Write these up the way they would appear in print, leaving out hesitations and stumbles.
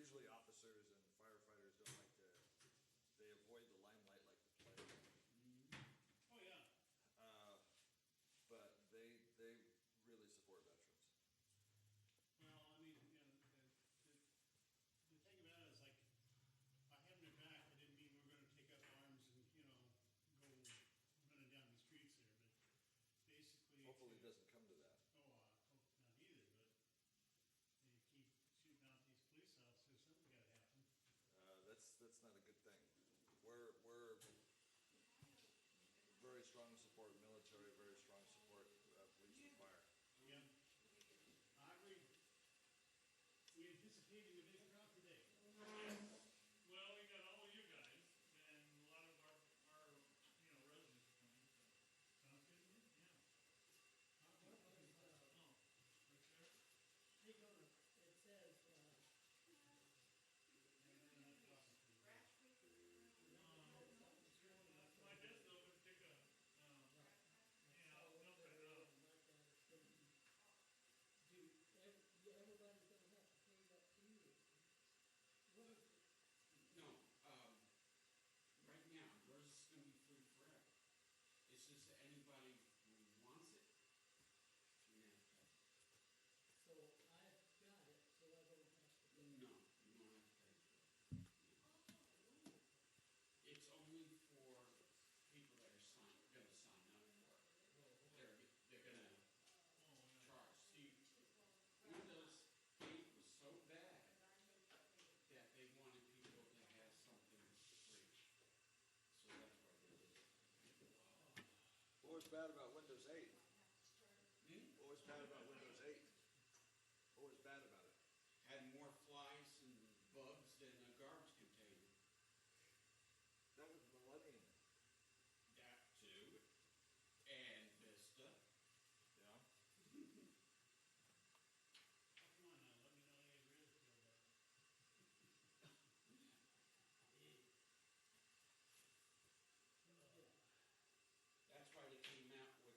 usually officers and firefighters don't like to, they avoid the limelight like the plague. Oh, yeah. But they really support veterans. Well, I mean, you know, the thing about it is like, by having it back, it didn't mean we're gonna take up arms and, you know, go running down the streets there, but basically. Hopefully it doesn't come to that. Oh, I hope not either, but you keep shooting out these police officers, something gotta happen. That's not a good thing. We're very strong support of military, very strong support police and fire. Yeah. I agree. We anticipating a big crowd today. Well, we got all of you guys, and a lot of our residents are coming, so. Sounds good to me? Yeah. Oh, right there? Take on it says, My desk open, take a, I'll dump it up. everybody's gonna have to pay that fee. What is it? No, right now, yours is gonna be free forever. It's just that anybody who wants it, you have to pay. So I've got it, so I don't have to pay. No, you don't have to pay for it. It's only for people that are gonna sign up for it. They're gonna charge. See, Windows 8 was so bad that they wanted people to have something free. So that's why they did it. What was bad about Windows 8? Hmm? What was bad about Windows 8? What was bad about it? Had more flies and bugs than a garbage container. That was Millennium. That too. And Vista. Yeah. Come on now, let me know you agree with me about That's why they came out with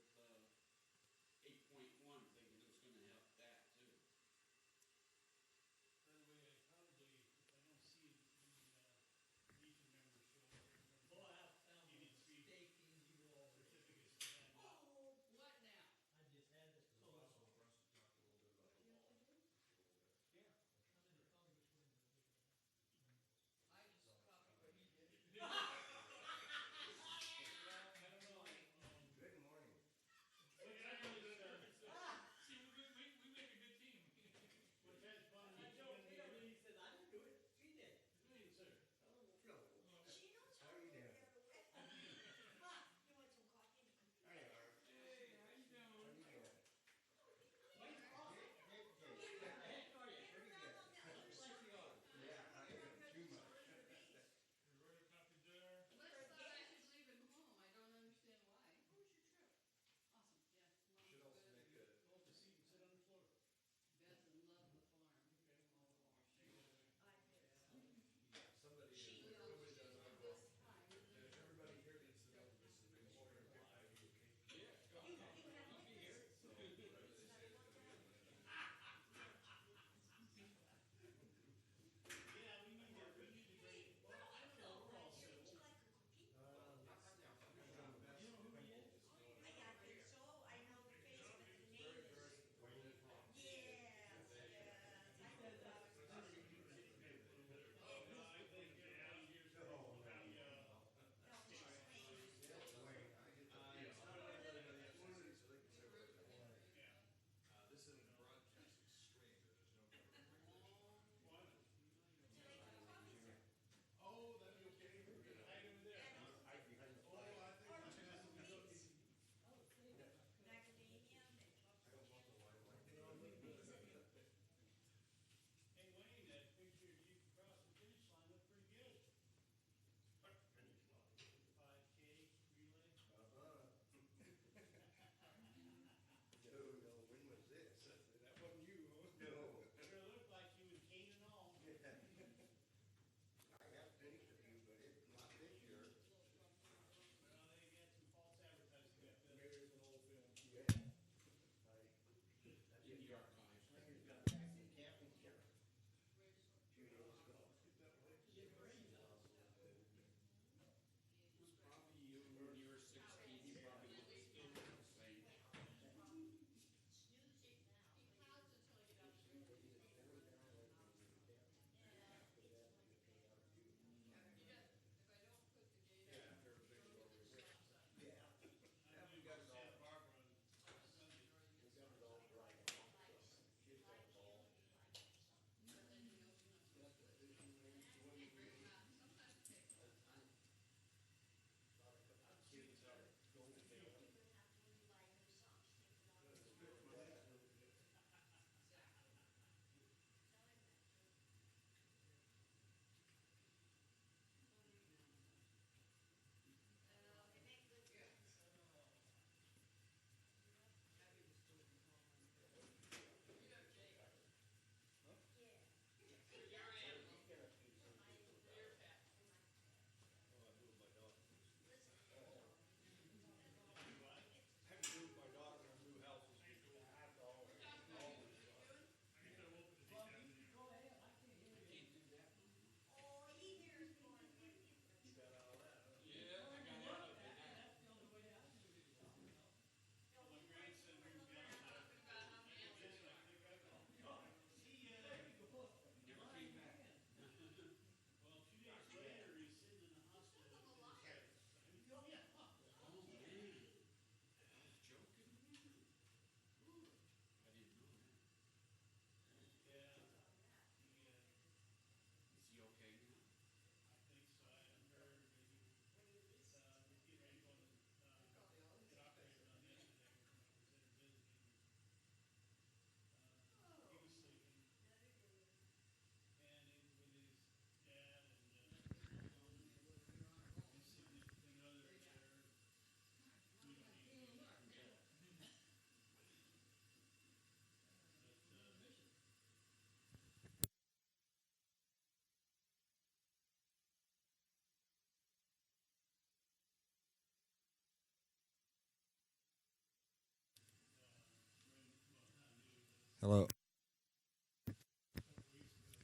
Hello.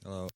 Hello.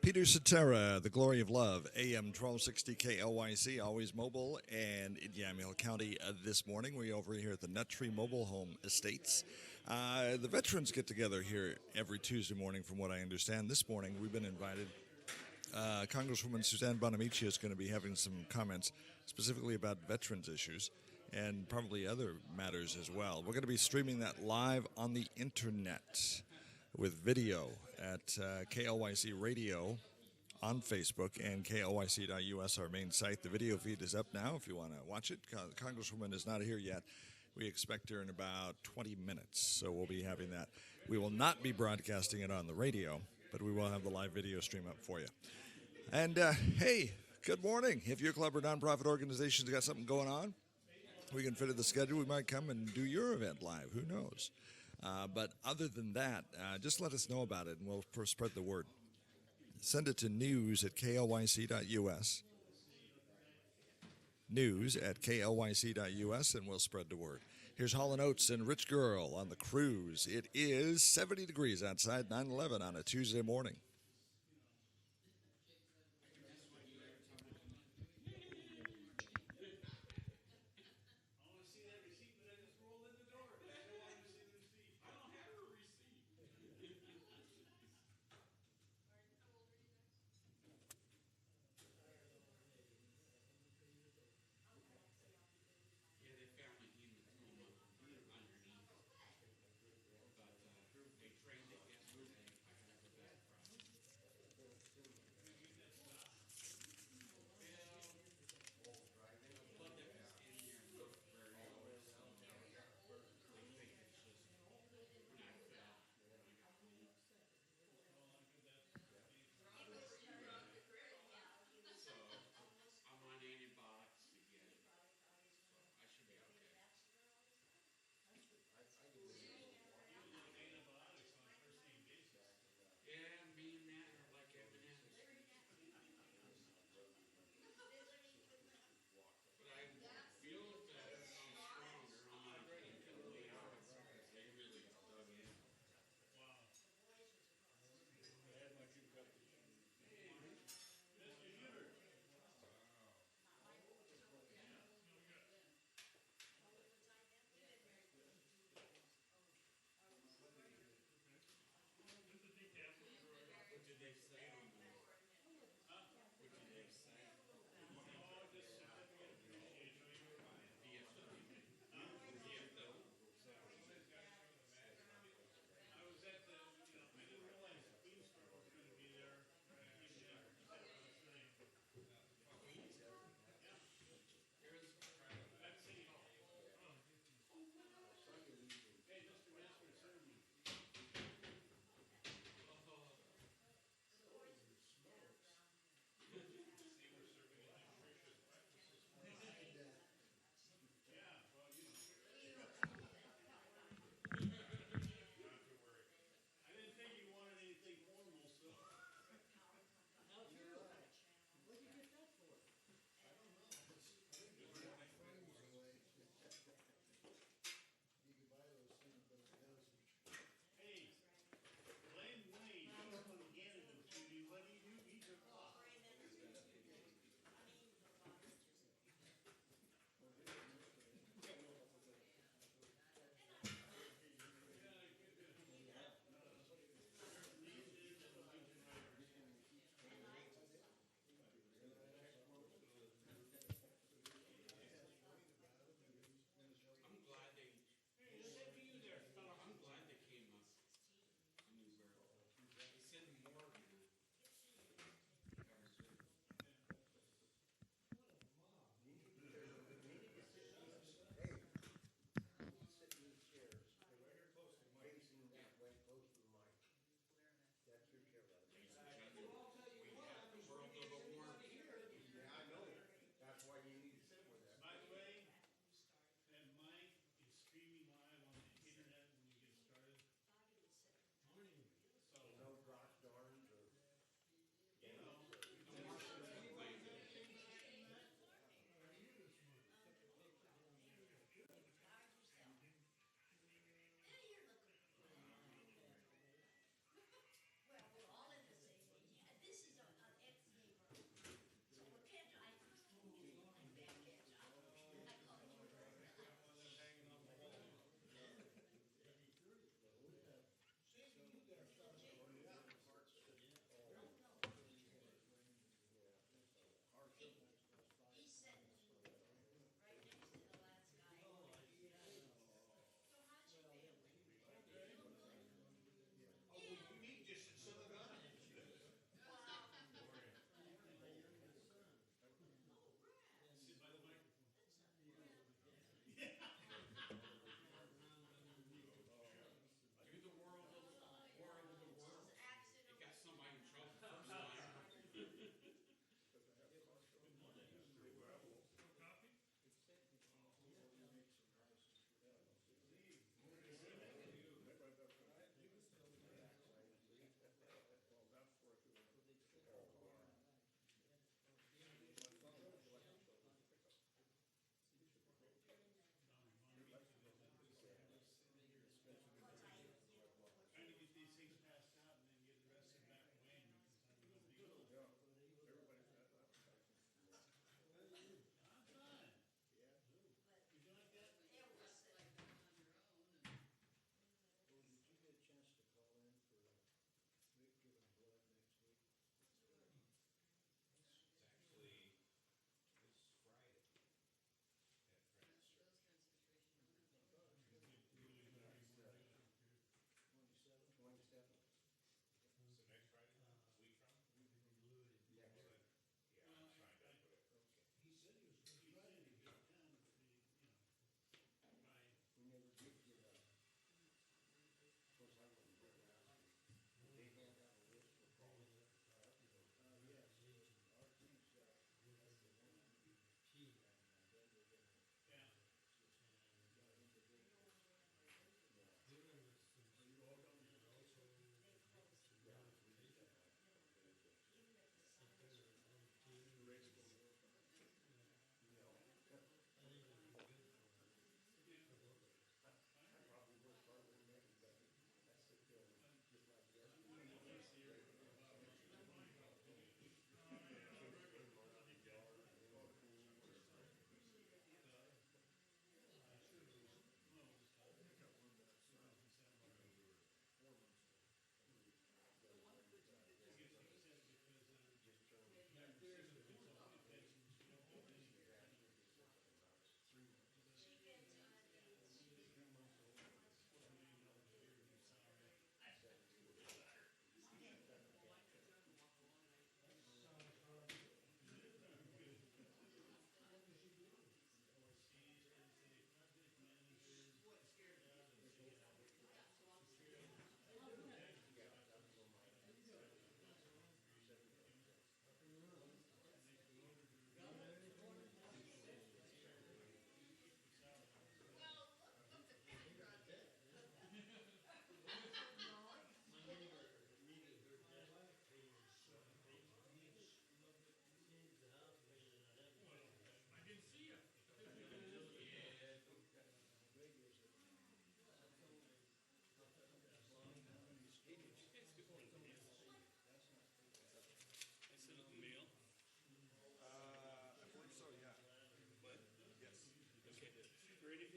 Peter Cetera, The Glory of Love, AM 1260 KLYC, always mobile, and in Yamhill County this morning. We're over here at the Nut Tree Mobile Home Estates. The veterans get together here every Tuesday morning, from what I understand. This morning, we've been invited. Congresswoman Suzanne Bonomichi is going to be having some comments specifically about veterans issues and probably other matters as well. We're going to be streaming that live on the internet with video at KLYC Radio on Facebook and KLYC.us, our main site. The video feed is up now if you want to watch it. The Congresswoman is not here yet. We expect her in about 20 minutes, so we'll be having that. We will not be broadcasting it on the radio, but we will have the live video stream up for you. And hey, good morning. If your club or nonprofit organization's got something going on, we can fit in the schedule. We might come and do your event live. Who knows? But other than that, just let us know about it, and we'll spread the word. Send it to news@klYC.us. News@klYC.us, and we'll spread the word. Here's Hall & Oates and Rich Girl on the cruise. It is 70 degrees outside, 9/11 on a Tuesday morning. Yeah, they found a hematoma underneath, but they trained it yesterday. I gotta go back Friday.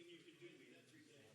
everything you could do to me that 3 days.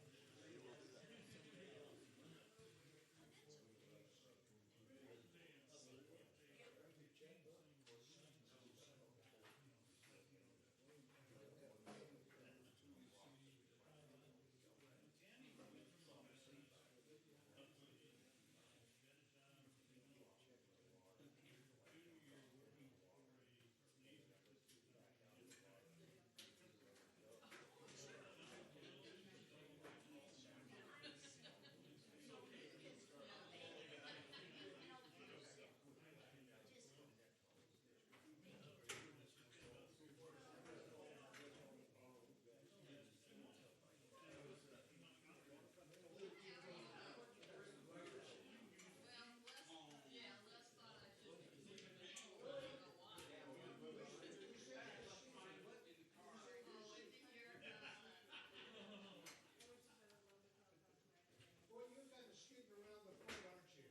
Boy, you're kind of skidding around the foot, aren't you?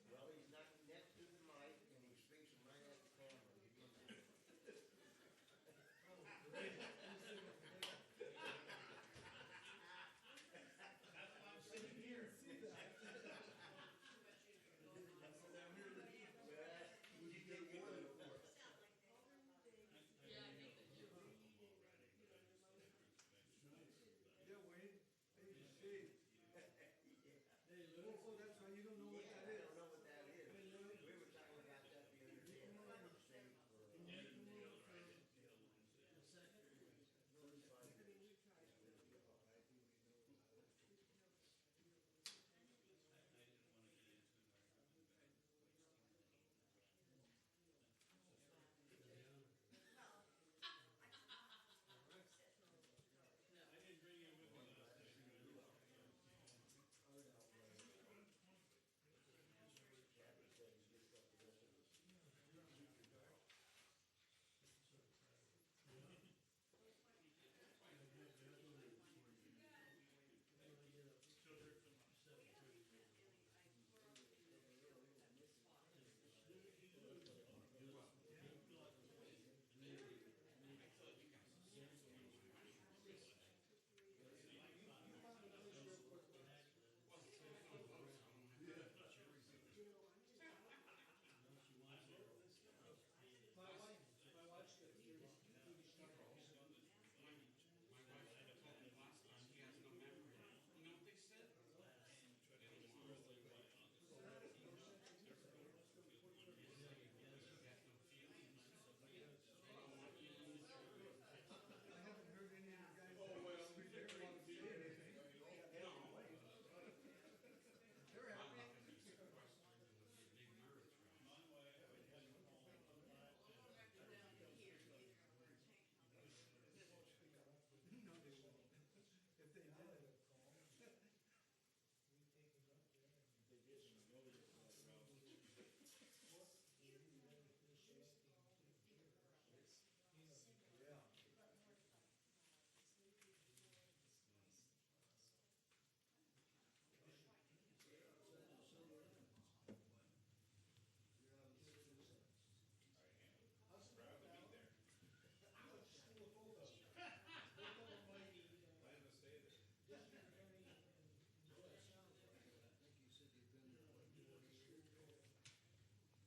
Well, he's not next to the mic and he's facing right at the camera. Give him that. Yeah, Wayne. Hey, Steve. Hey, Lou. Oh, that's right. You don't know what that I is. don't know what that is. Hey, Lou. We were talking about that the other day. I didn't bring it with me last night. I haven't heard any of the guys that sleep there want to say anything. They're happy. No, they won't. If they did. Yeah.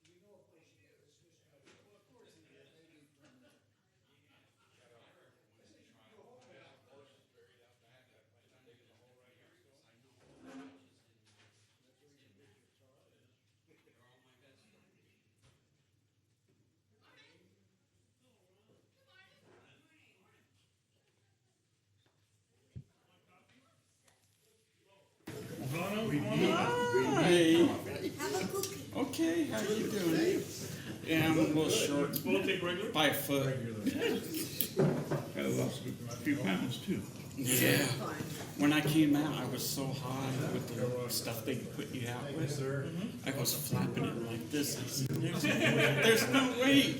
You know, of course, you get dismissed by the, well, of course he did, maybe from the. Hey. Okay, how you doing? Yeah, I'm a little short We'll take regular. by a foot. I lost a few pounds too. Yeah. When I came out, I was so high with the stuff they put you out with. I was flapping it like this. I said, there's no way.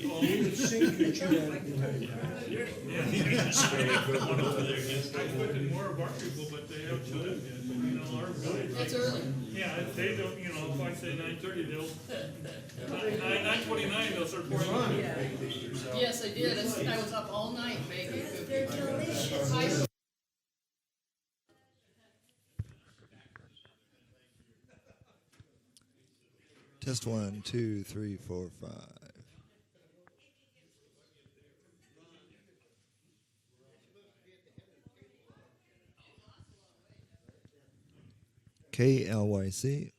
One over there against. I expected more of our people, but they have two. You know, our guys. That's early. Yeah, they don't, you know, if I say 9:30, they'll, 9:29, they'll start pouring on. Yes, I did. I was up all night baking cookies. They're delicious. Test 1, 2, 3, 4, 5. KLYC.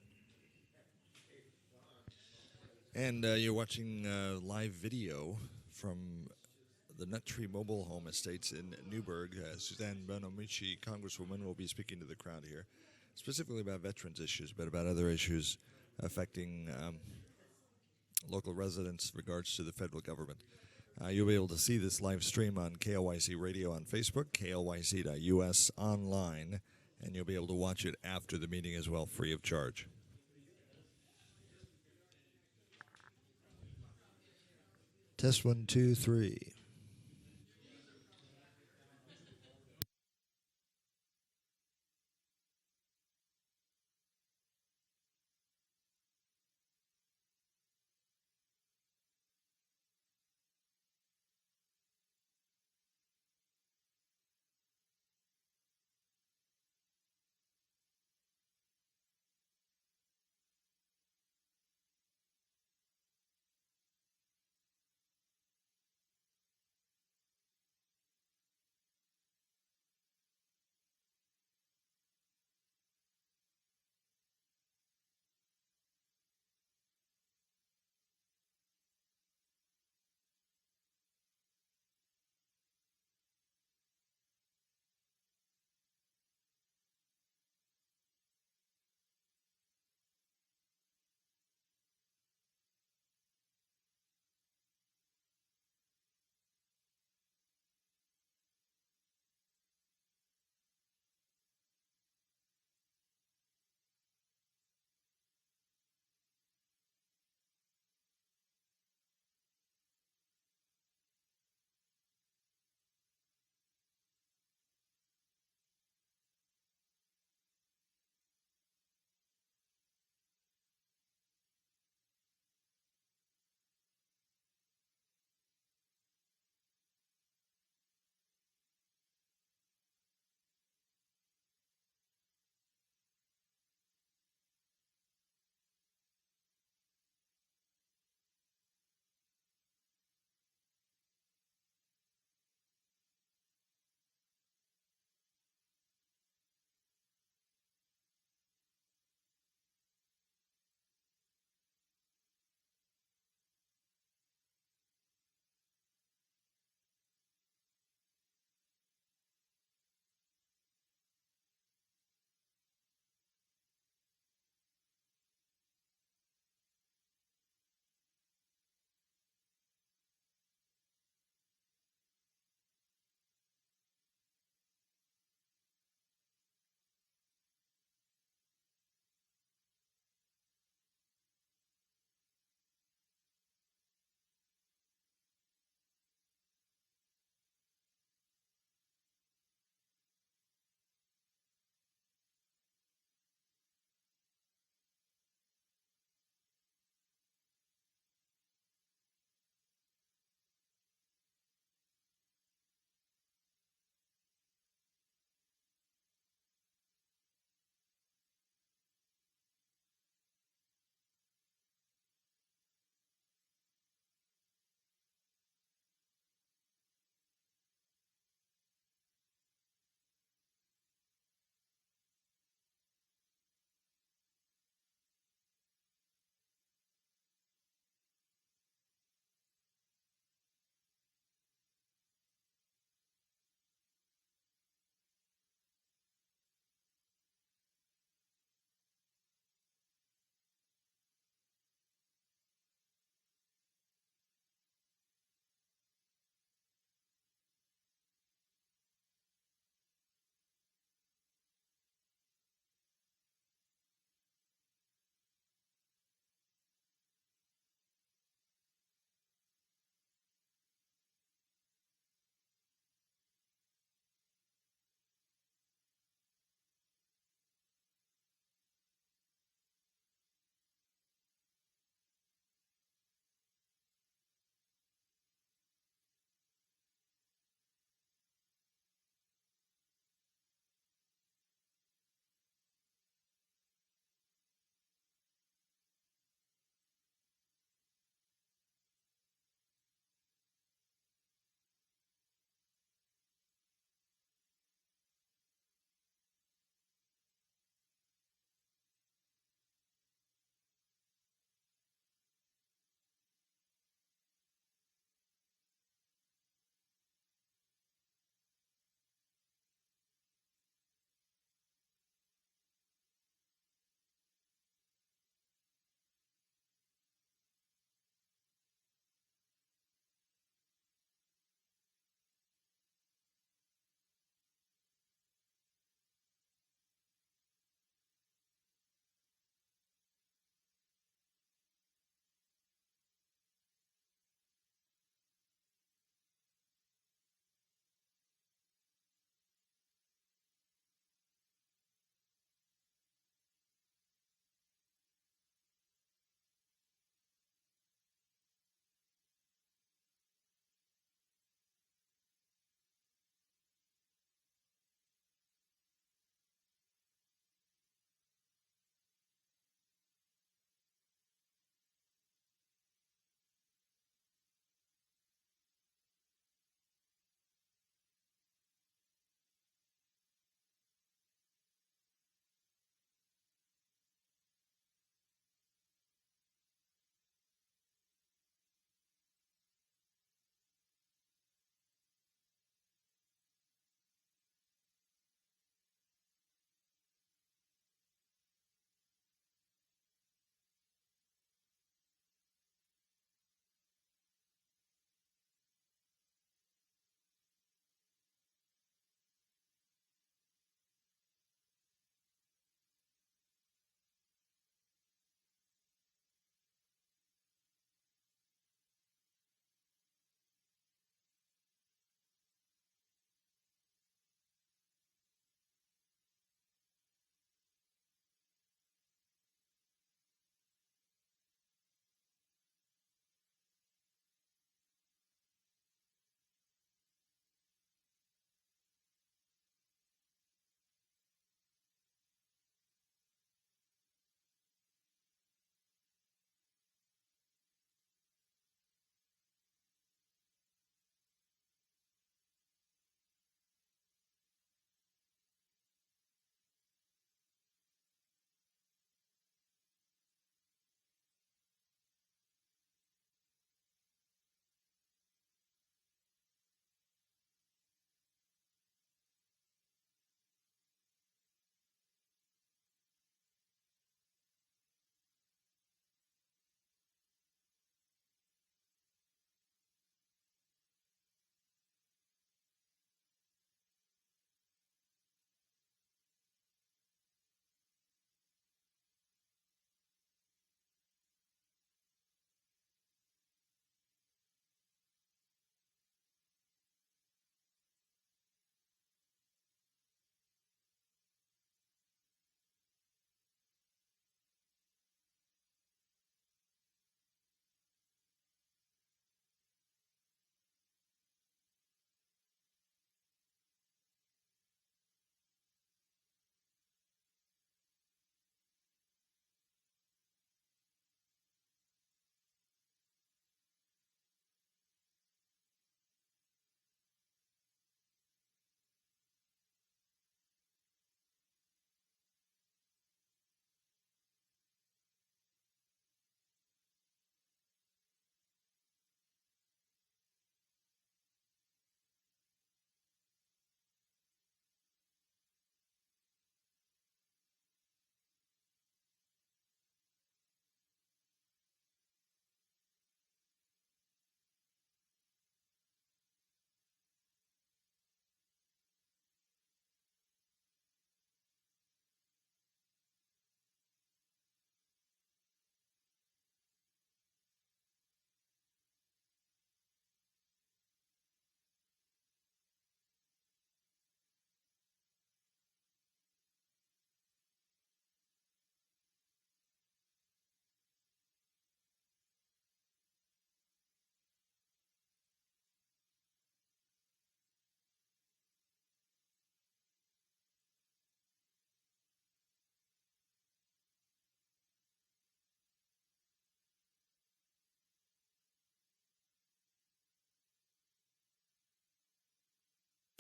And you're watching live video from the Nut Tree Mobile Home Estates in Newberg. Suzanne Bonomichi, Congresswoman, will be speaking to the crowd here, specifically about veterans issues, but about other issues affecting local residents in regards to the federal government. You'll be able to see this live stream on KLYC Radio on Facebook, KLYC.us online, and you'll be able to watch it after the meeting as well, free of charge. Test 1, 2, 3.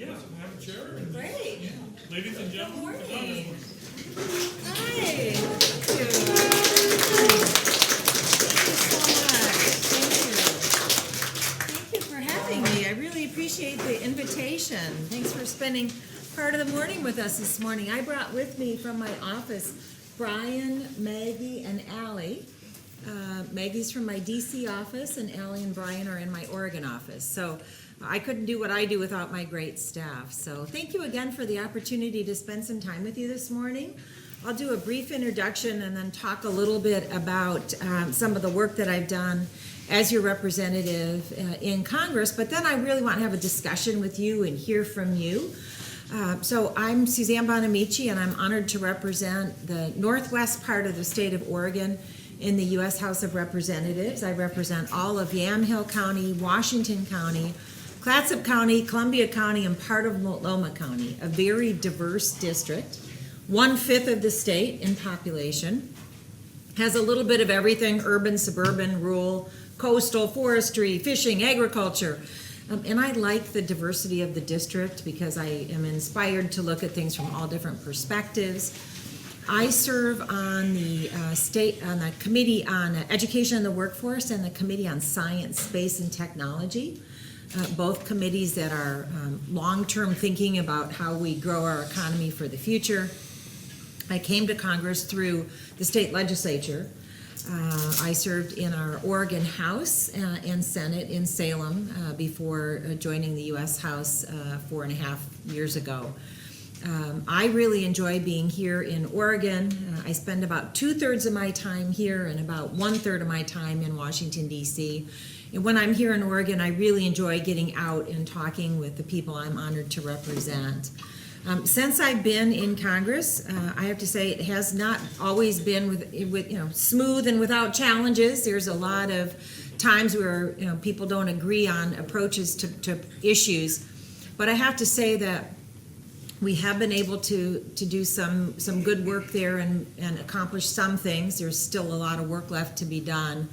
Yeah, have a chair. and- Great. Yeah. Ladies and gentlemen. Good morning. uh, Hi. Thank you. Thank you for having me. I really appreciate the invitation. Thanks for spending part of the morning with us this morning. I brought with me from my office Brian, Maggie, and Allie. Maggie's from my DC office, and Allie and Brian are in my Oregon office. So I couldn't do what I do without my great staff. So thank you again for the opportunity to spend some time with you this morning. I'll do a brief introduction and then talk a little bit about some of the work that I've done as your representative in Congress, but then I really want to have a discussion with you and hear from you. So I'm Suzanne Bonomichi, and I'm honored to represent the northwest part of the state of Oregon in the U.S. House of Representatives. I represent all of Yamhill County, Washington County, Clatsop County, Columbia County, and part of Multnomah County, a very diverse district, 1/5 of the state in population, has a little bit of everything: urban, suburban, rural, coastal, forestry, fishing, agriculture. And I like the diversity of the district because I am inspired to look at things from all different perspectives. I serve on the Committee on Education and the Workforce and the Committee on Science, Space, and Technology. Both committees that are long-term thinking about how we grow our economy for the future. I came to Congress through the state legislature. I served in our Oregon House and Senate in Salem before joining the U.S. House 4.5 years ago. I really enjoy being here in Oregon. I spend about 2/3 of my time here and about 1/3 of my time in Washington, D.C. And when I'm here in Oregon, I really enjoy getting out and talking with the people I'm honored to represent. Since I've been in Congress, I have to say it has not always been with smooth and without challenges. There's a lot of times where people don't agree on approaches to issues, but I have to say that we have been able to do some good work there and accomplish some things. There's still a lot of work left to be done.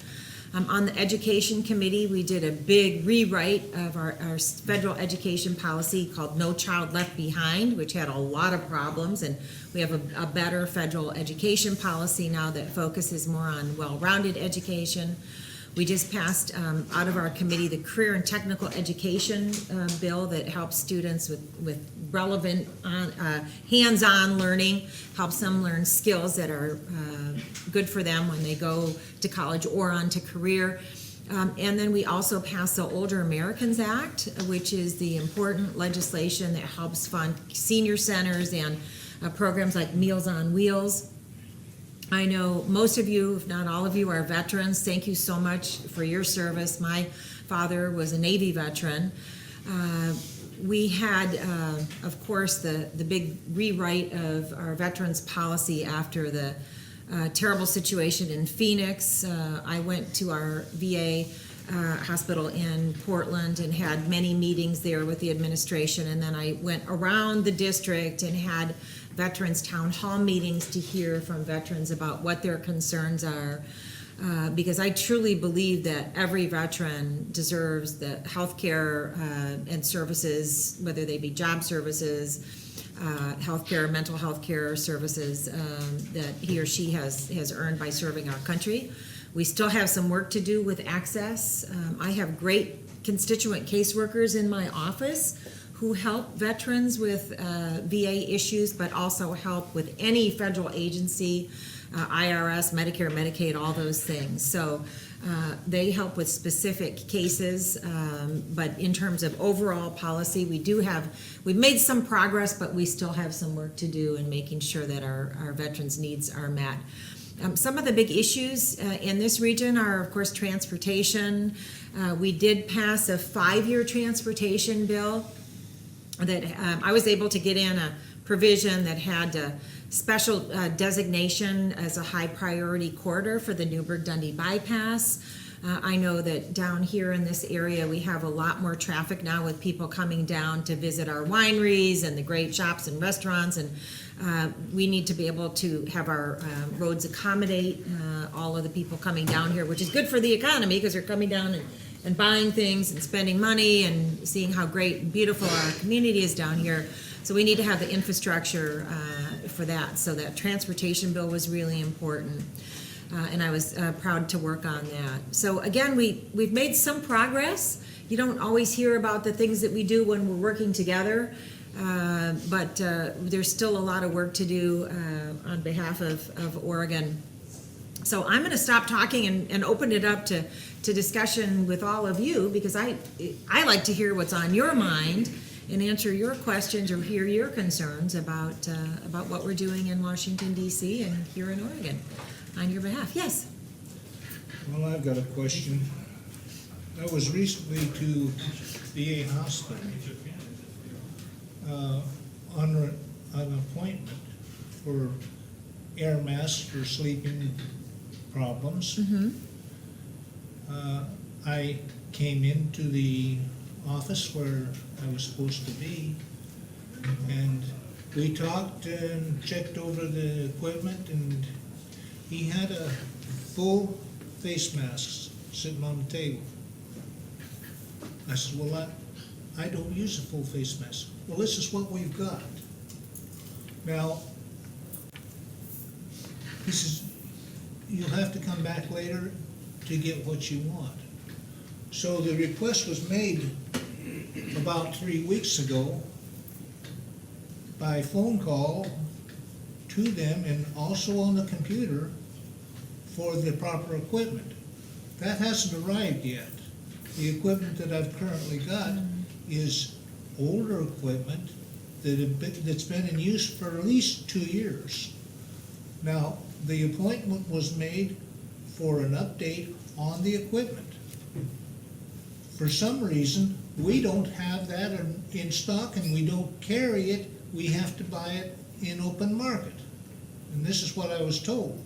On the Education Committee, we did a big rewrite of our federal education policy called No Child Left Behind, which had a lot of problems, and we have a better federal education policy now that focuses more on well-rounded education. We just passed out of our committee the Career and Technical Education bill that helps students with relevant hands-on learning, helps them learn skills that are good for them when they go to college or on to career. And then we also passed the Older Americans Act, which is the important legislation that helps fund senior centers and programs like Meals on Wheels. I know most of you, if not all of you, are veterans. Thank you so much for your service. My father was a Navy veteran. We had, of course, the big rewrite of our veterans policy after the terrible situation in Phoenix. I went to our VA hospital in Portland and had many meetings there with the administration, and then I went around the district and had veterans town hall meetings to hear from veterans about what their concerns are, because I truly believe that every veteran deserves the health care and services, whether they be job services, healthcare, mental health care services that he or she has earned by serving our country. We still have some work to do with access. I have great constituent caseworkers in my office who help veterans with VA issues, but also help with any federal agency, IRS, Medicare, Medicaid, all those things. So they help with specific cases, but in terms of overall policy, we've made some progress, but we still have some work to do in making sure that our veterans' needs are met. Some of the big issues in this region are, of course, transportation. We did pass a 5-year transportation bill that I was able to get in a provision that had a special designation as a high priority corridor for the Newberg Dundee bypass. I know that down here in this area we have a lot more traffic now with people coming down to visit our wineries and the great shops and restaurants, and we need to be able to have our roads accommodate all of the people coming down here, which is good for the economy because they're coming down and buying things and spending money and seeing how great and beautiful our community is down here. So we need to have the infrastructure for that. So that transportation bill was really important. And I was proud to work on that. So again, we've made some progress. You don't always hear about the things that we do when we're working together, but there's still a lot of work to do on behalf of Oregon. So I'm going to stop talking and open it up to discussion with all of you, because I like to hear what's on your mind and answer your questions or hear your concerns about what we're doing in Washington, D.C. and here in Oregon on your behalf. Yes? Well, I've got a question. I was recently to VA hospital on an appointment for air masks for sleeping problems. Mm-hmm. I came into the office where I was supposed to be, and we talked and checked over the equipment, and he had a full face mask sitting on the table. I said, well, I don't use a full face mask. Well, this is what we've got. Now, he says, you'll have to come back later to get what you want. So the request was made about 3 weeks ago by phone call to them and also on the computer for the proper equipment. That hasn't arrived yet. The equipment that I've currently got is older equipment that's been in use for at least 2 years. Now, the appointment was made for an update on the equipment. For some reason, we don't have that in stock and we don't carry it. We have to buy it in open market. And this is what I was told.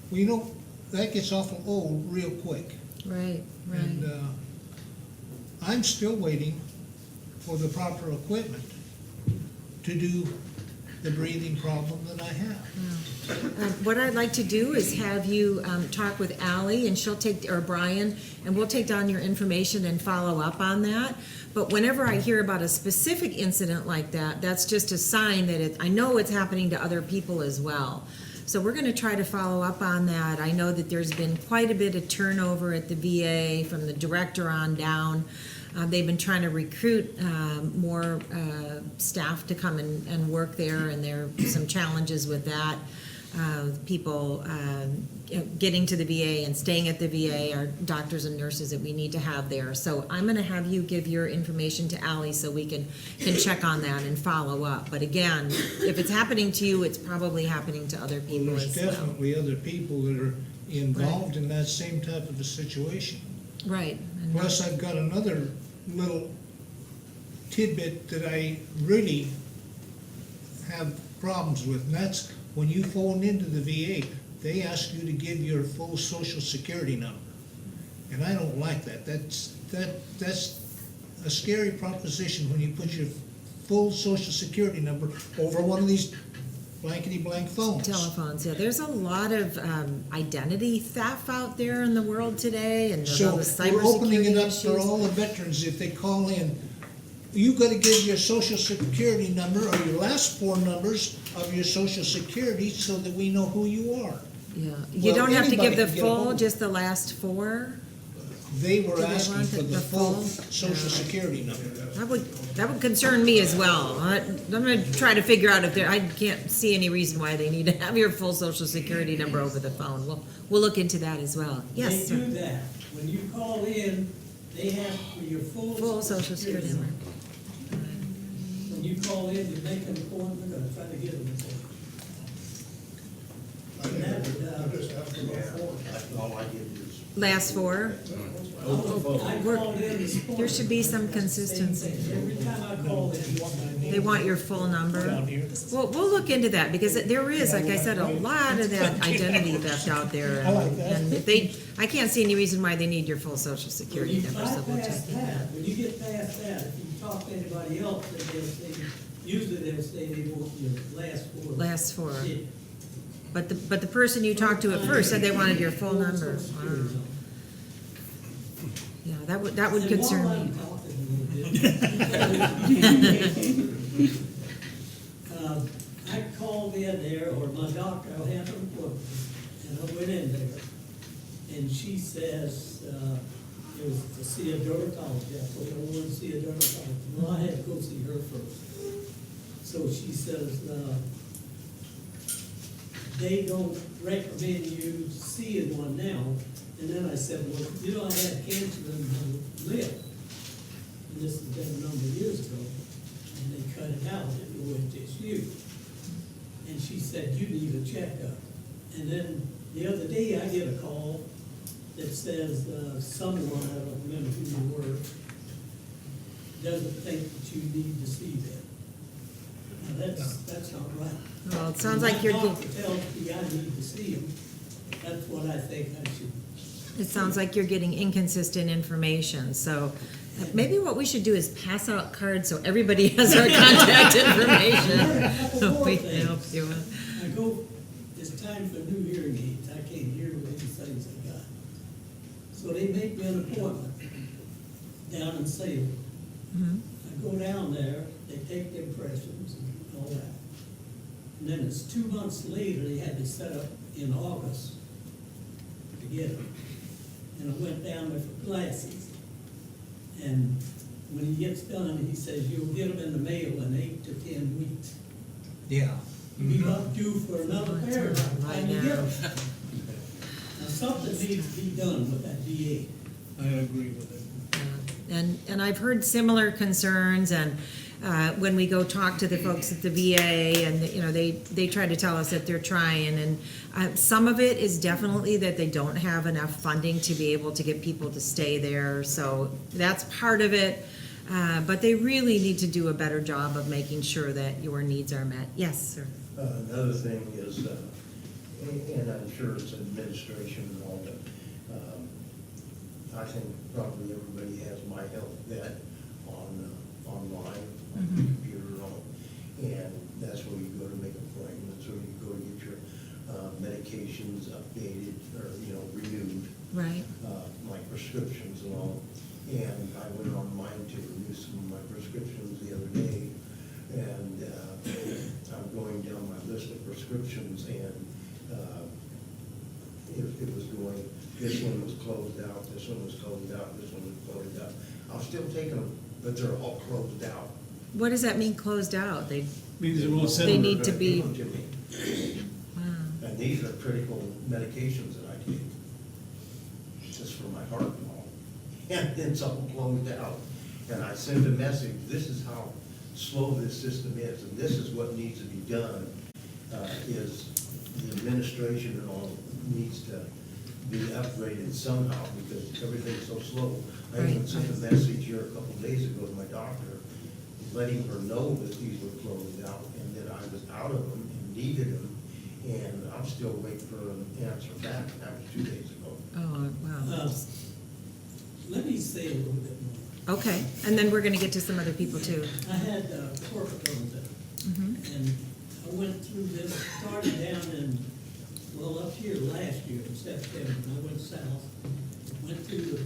Well, you know, that gets awful old real quick. Right, right. And I'm still waiting for the proper equipment to do the breathing problem that I have. What I'd like to do is have you talk with Ally, and she'll take, or Brian, and we'll take down your information and follow up on that. But whenever I hear about a specific incident like that, that's just a sign that I know it's happening to other people as well. So we're going to try to follow up on that. I know that there's been quite a bit of turnover at the VA from the director on down. They've been trying to recruit more staff to come and work there, and there are some challenges with that. People getting to the VA and staying at the VA, our doctors and nurses that we need to have there. So I'm going to have you give your information to Ally so we can check on that and follow up. But again, if it's happening to you, it's probably happening to other people There's as well. definitely other people that are involved in that same type of a situation. Right. And Plus, I've got another little tidbit that I really have problems with, and that's when you phone into the VA, they ask you to give your full social security number. And I don't like that. That's a scary proposition when you put your full social security number over one of these blankety blank phones. telephones, yeah. There's a lot of identity theft out there in the world today, and there's all So the we're opening it cybersecurity up for issues. all the veterans, if they call in, you gotta give your social security number or your last four numbers of your social security so that we know who you are. Yeah, you Well, don't have to give anybody the can get a full, hold. just the last four? They were Do they asking want for the the full full? social security number. That would concern me as well. I'm gonna try to figure out if there, I can't see any reason why they need to have your full social security number over the phone. We'll look into that as well. Yes, They sir. do that. When you call in, they have your Full social security number. When you call in, you make an appointment, or try to get them. And that, Last four? I called in this morning. There should be some consistency. Every time I call in, They want your full number. Well, we'll look into that, because there is, like I said, a lot of that identity theft out there. And if I can't see any reason why they need your full social security number, so we'll check bypass into that. that, when you get past that, if you talk to anybody else, then they'll say, usually they'll say they want your last four. Last four. digits. But the person you talked to at first said they wanted your full number. Wow. Yeah, that would concern And while me. I'm talking a little bit, I called in there, or my doctor, I had an appointment, and I went in there, and she says, it was to see a dermatologist. I told her I wanted to see a dermatologist. Well, I had to go see her first. So she says, they don't recommend you seeing one now. And then I said, well, you know, I had cancer in my lip. And this has been a number of years ago. And they cut it out, it was just you. And she said, you need a checkup. And then the other day, I get a call that says, someone, I don't remember who you were, doesn't think that you need to see them. Now, that's not right. Well, it sounds like you're, When my doctor tells me I need to see him, that's what I think I should. it sounds like you're getting inconsistent information, so maybe what we should do is pass out cards so everybody has our contact information. A couple more We things. help you. I go, it's time for new hearing aids, I can't hear with any things I got. So they make me an appointment down in Salem. Mhm. I go down there, they take the impressions and all that. And then it's 2 months later, they had me set up in August to get them. And I went down there for glasses. And when he gets done, he says, you'll get them in the mail in 8 to 10 weeks. Yeah. You'll be up due for another That's pair a by lot the time right you now. get them. Now, something needs to be done with that DA. I agree with it. And I've heard similar concerns, and when we go talk to the folks at the VA, and, you know, they try to tell us that they're trying, and some of it is definitely that they don't have enough funding to be able to get people to stay there, so that's part of it. But they really need to do a better job of making sure that your needs are met. Yes, sir. Another thing is, and I'm sure it's administration and all, but I think probably everybody has My Health Vet online, on the computer and all. And that's where you go to make appointments, or you go to get your medications updated or, renewed, Right. like prescriptions and all. And I went on mine to renew some of my prescriptions the other day. And I'm going down my list of prescriptions, and it was going, this one was closed out, this one was closed out, this one was closed out. I'm still taking them, but they're all closed out. What does that mean, closed out? They, Means it won't They send. need to be- They're gonna give them to me. wow. And these are critical medications that I take, just for my heart and all. And it's all closed out. And I send a message, this is how slow this system is, and this is what needs to be done, is the administration and all needs to be upgraded somehow, because everything's so slow. I even Right. sent a message here a couple days ago to my doctor, letting her know that these were closed out, and that I was out of them and needed them, and I'm still waiting for an answer back, and that was 2 days ago. Oh, wow. Let me say a little bit more. Okay, and then we're gonna get to some other people too. I had corporate loans there, Mhm. and I went through this, started down in, well, up here last year in September, and I went south, went through the,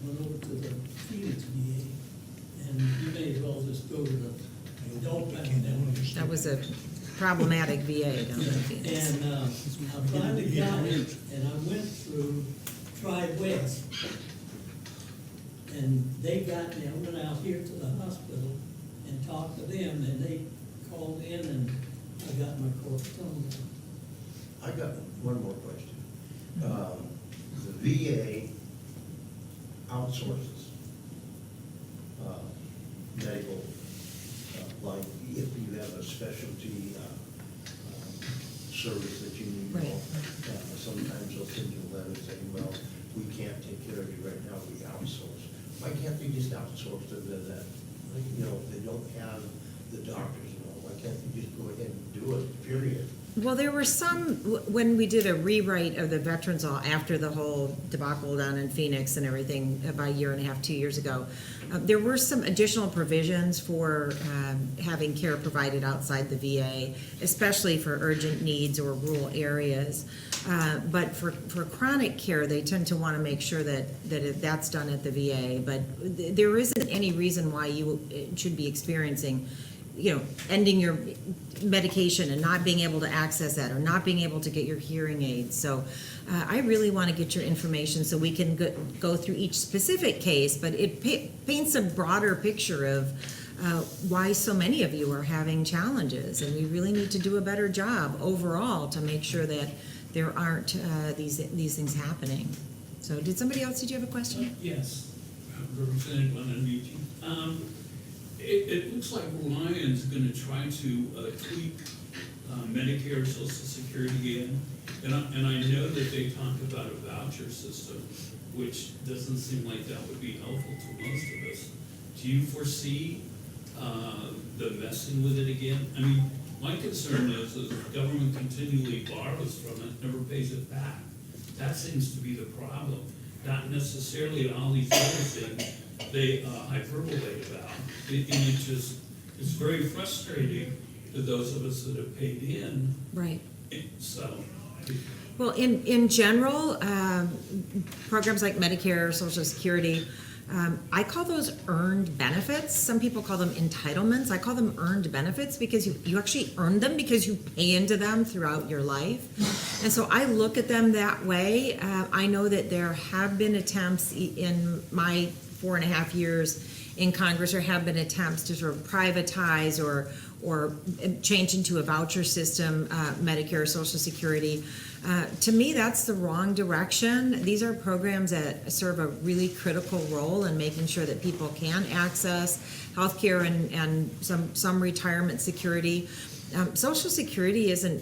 went over to the Phoenix VA, and you may as well just go to the adult back down. That was a problematic VA down in Phoenix. And I finally got it, and I went through Tri-West. And they got me, I went out here to the hospital and talked to them, and they called in, and I got my cortisone. I got one more question. The VA outsources medical, like if you have a specialty service that you need, Right. sometimes they'll send you a letter saying, well, we can't take care of you right now, we outsource. Why can't they just outsource to that? If they don't have the doctors and all, why can't they just go ahead and do it, period? Well, there were some, when we did a rewrite of the Veterans Law after the whole debacle down in Phoenix and everything about a year and a half, 2 years ago, there were some additional provisions for having care provided outside the VA, especially for urgent needs or rural areas. But for chronic care, they tend to want to make sure that's done at the VA. But there isn't any reason why you should be experiencing, ending your medication and not being able to access that or not being able to get your hearing aids. So I really want to get your information so we can go through each specific case, but it paints a broader picture of why so many of you are having challenges, and we really need to do a better job overall to make sure that there aren't these things happening. So did you have a question? Yes, Representative Bonomichi. It looks like Ryan's gonna try to tweak Medicare, Social Security again. And I know that they talked about a voucher system, which doesn't seem like that would be helpful to most of us. Do you foresee the messing with it again? I mean, my concern is that the government continually borrows from it, never pays it back. That seems to be the problem. Not necessarily all these other things they hyperbole about. And it just, it's very frustrating to those of us that have paid in. Right. So. Well, in general, programs like Medicare, Social Security, I call those earned benefits. Some people call them entitlements. I call them earned benefits because you actually earn them because you pay into them throughout your life. And so I look at them that way. I know that there have been attempts in my 4.5 years in Congress, there have been attempts to sort of privatize or change into a voucher system, Medicare, Social Security. To me, that's the wrong direction. These are programs that serve a really critical role in making sure that people can access healthcare and some retirement security. Social Security isn't.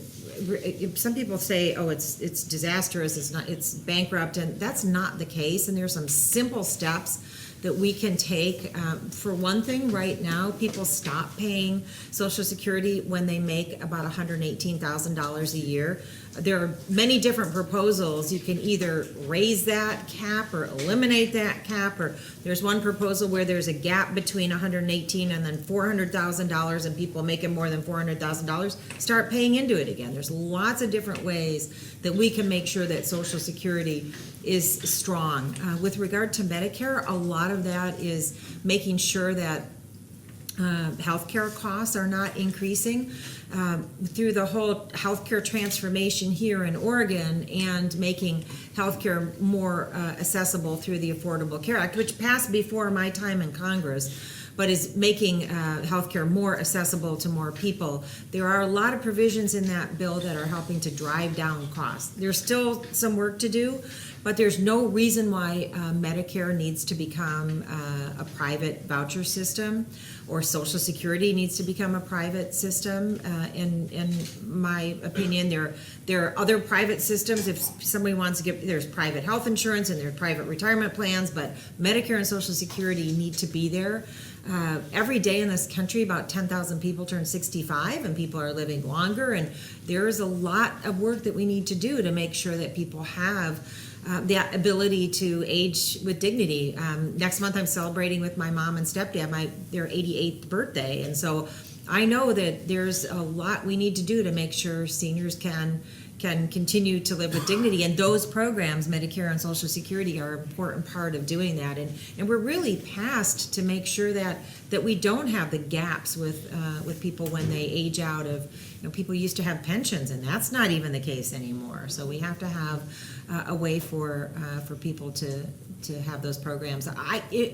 Some people say, "Oh, it's disastrous. It's bankrupt," and that's not the case. And there's some simple steps that we can take. For one thing, right now, people stop paying Social Security when they make about $118,000 a year. There are many different proposals. You can either raise that cap or eliminate that cap, or there's one proposal where there's a gap between $118,000 and then $400,000, and people making more than $400,000 start paying into it again. There's lots of different ways that we can make sure that Social Security is strong. With regard to Medicare, a lot of that is making sure that healthcare costs are not increasing. Through the whole healthcare transformation here in Oregon and making healthcare more accessible through the Affordable Care Act, which passed before my time in Congress, but is making healthcare more accessible to more people. There are a lot of provisions in that bill that are helping to drive down costs. There's still some work to do, but there's no reason why Medicare needs to become a private voucher system, or Social Security needs to become a private system. In my opinion, there are other private systems. If somebody wants to get, there's private health insurance and there's private retirement plans, but Medicare and Social Security need to be there. Every day in this country, about 10,000 people turn 65, and people are living longer, and there is a lot of work that we need to do to make sure that people have the ability to age with dignity. Next month I'm celebrating with my mom and stepdad their 88th birthday, and so I know that there's a lot we need to do to make sure seniors can continue to live with dignity, and those programs, Medicare and Social Security, are an important part of doing that. And we're really passed to make sure that we don't have the gaps with people when they age out of, people used to have pensions, and that's not even the case anymore. So we have to have a way for people to have those programs.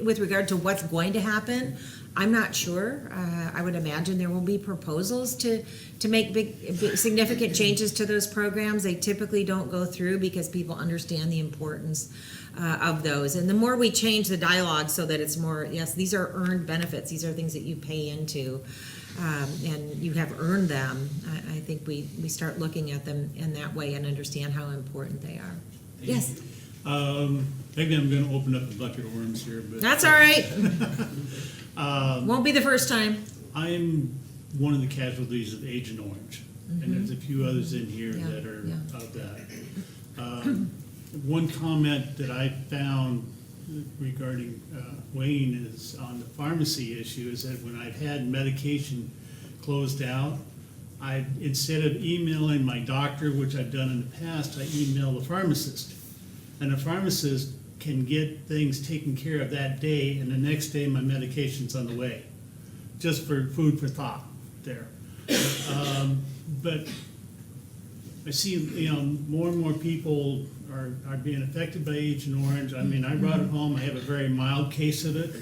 With regard to what's going to happen, I'm not sure. I would imagine there will be proposals to make big significant changes to those programs. They typically don't go through because people understand the importance of those. And the more we change the dialogue so that it's more, yes, these are earned benefits. These are things that you pay into, and you have earned them. I think we start looking at them in that way and understand how important they are. Yes. Maybe I'm gonna open up a bucket of worms here, but. That's all right. Won't be the first time. I'm one of the casualties of Agent Orange. and there's a few others in here Yeah, that are yeah. of that. One comment that I found regarding Wayne is on the pharmacy issue is that when I've had medication closed out, instead of emailing my doctor, which I've done in the past, I email the pharmacist. And the pharmacist can get things taken care of that day, and the next day my medication's on the way. Just for food for thought there. But I see, more and more people are being affected by Agent Orange. I mean, I brought it home, I have a very mild case of it,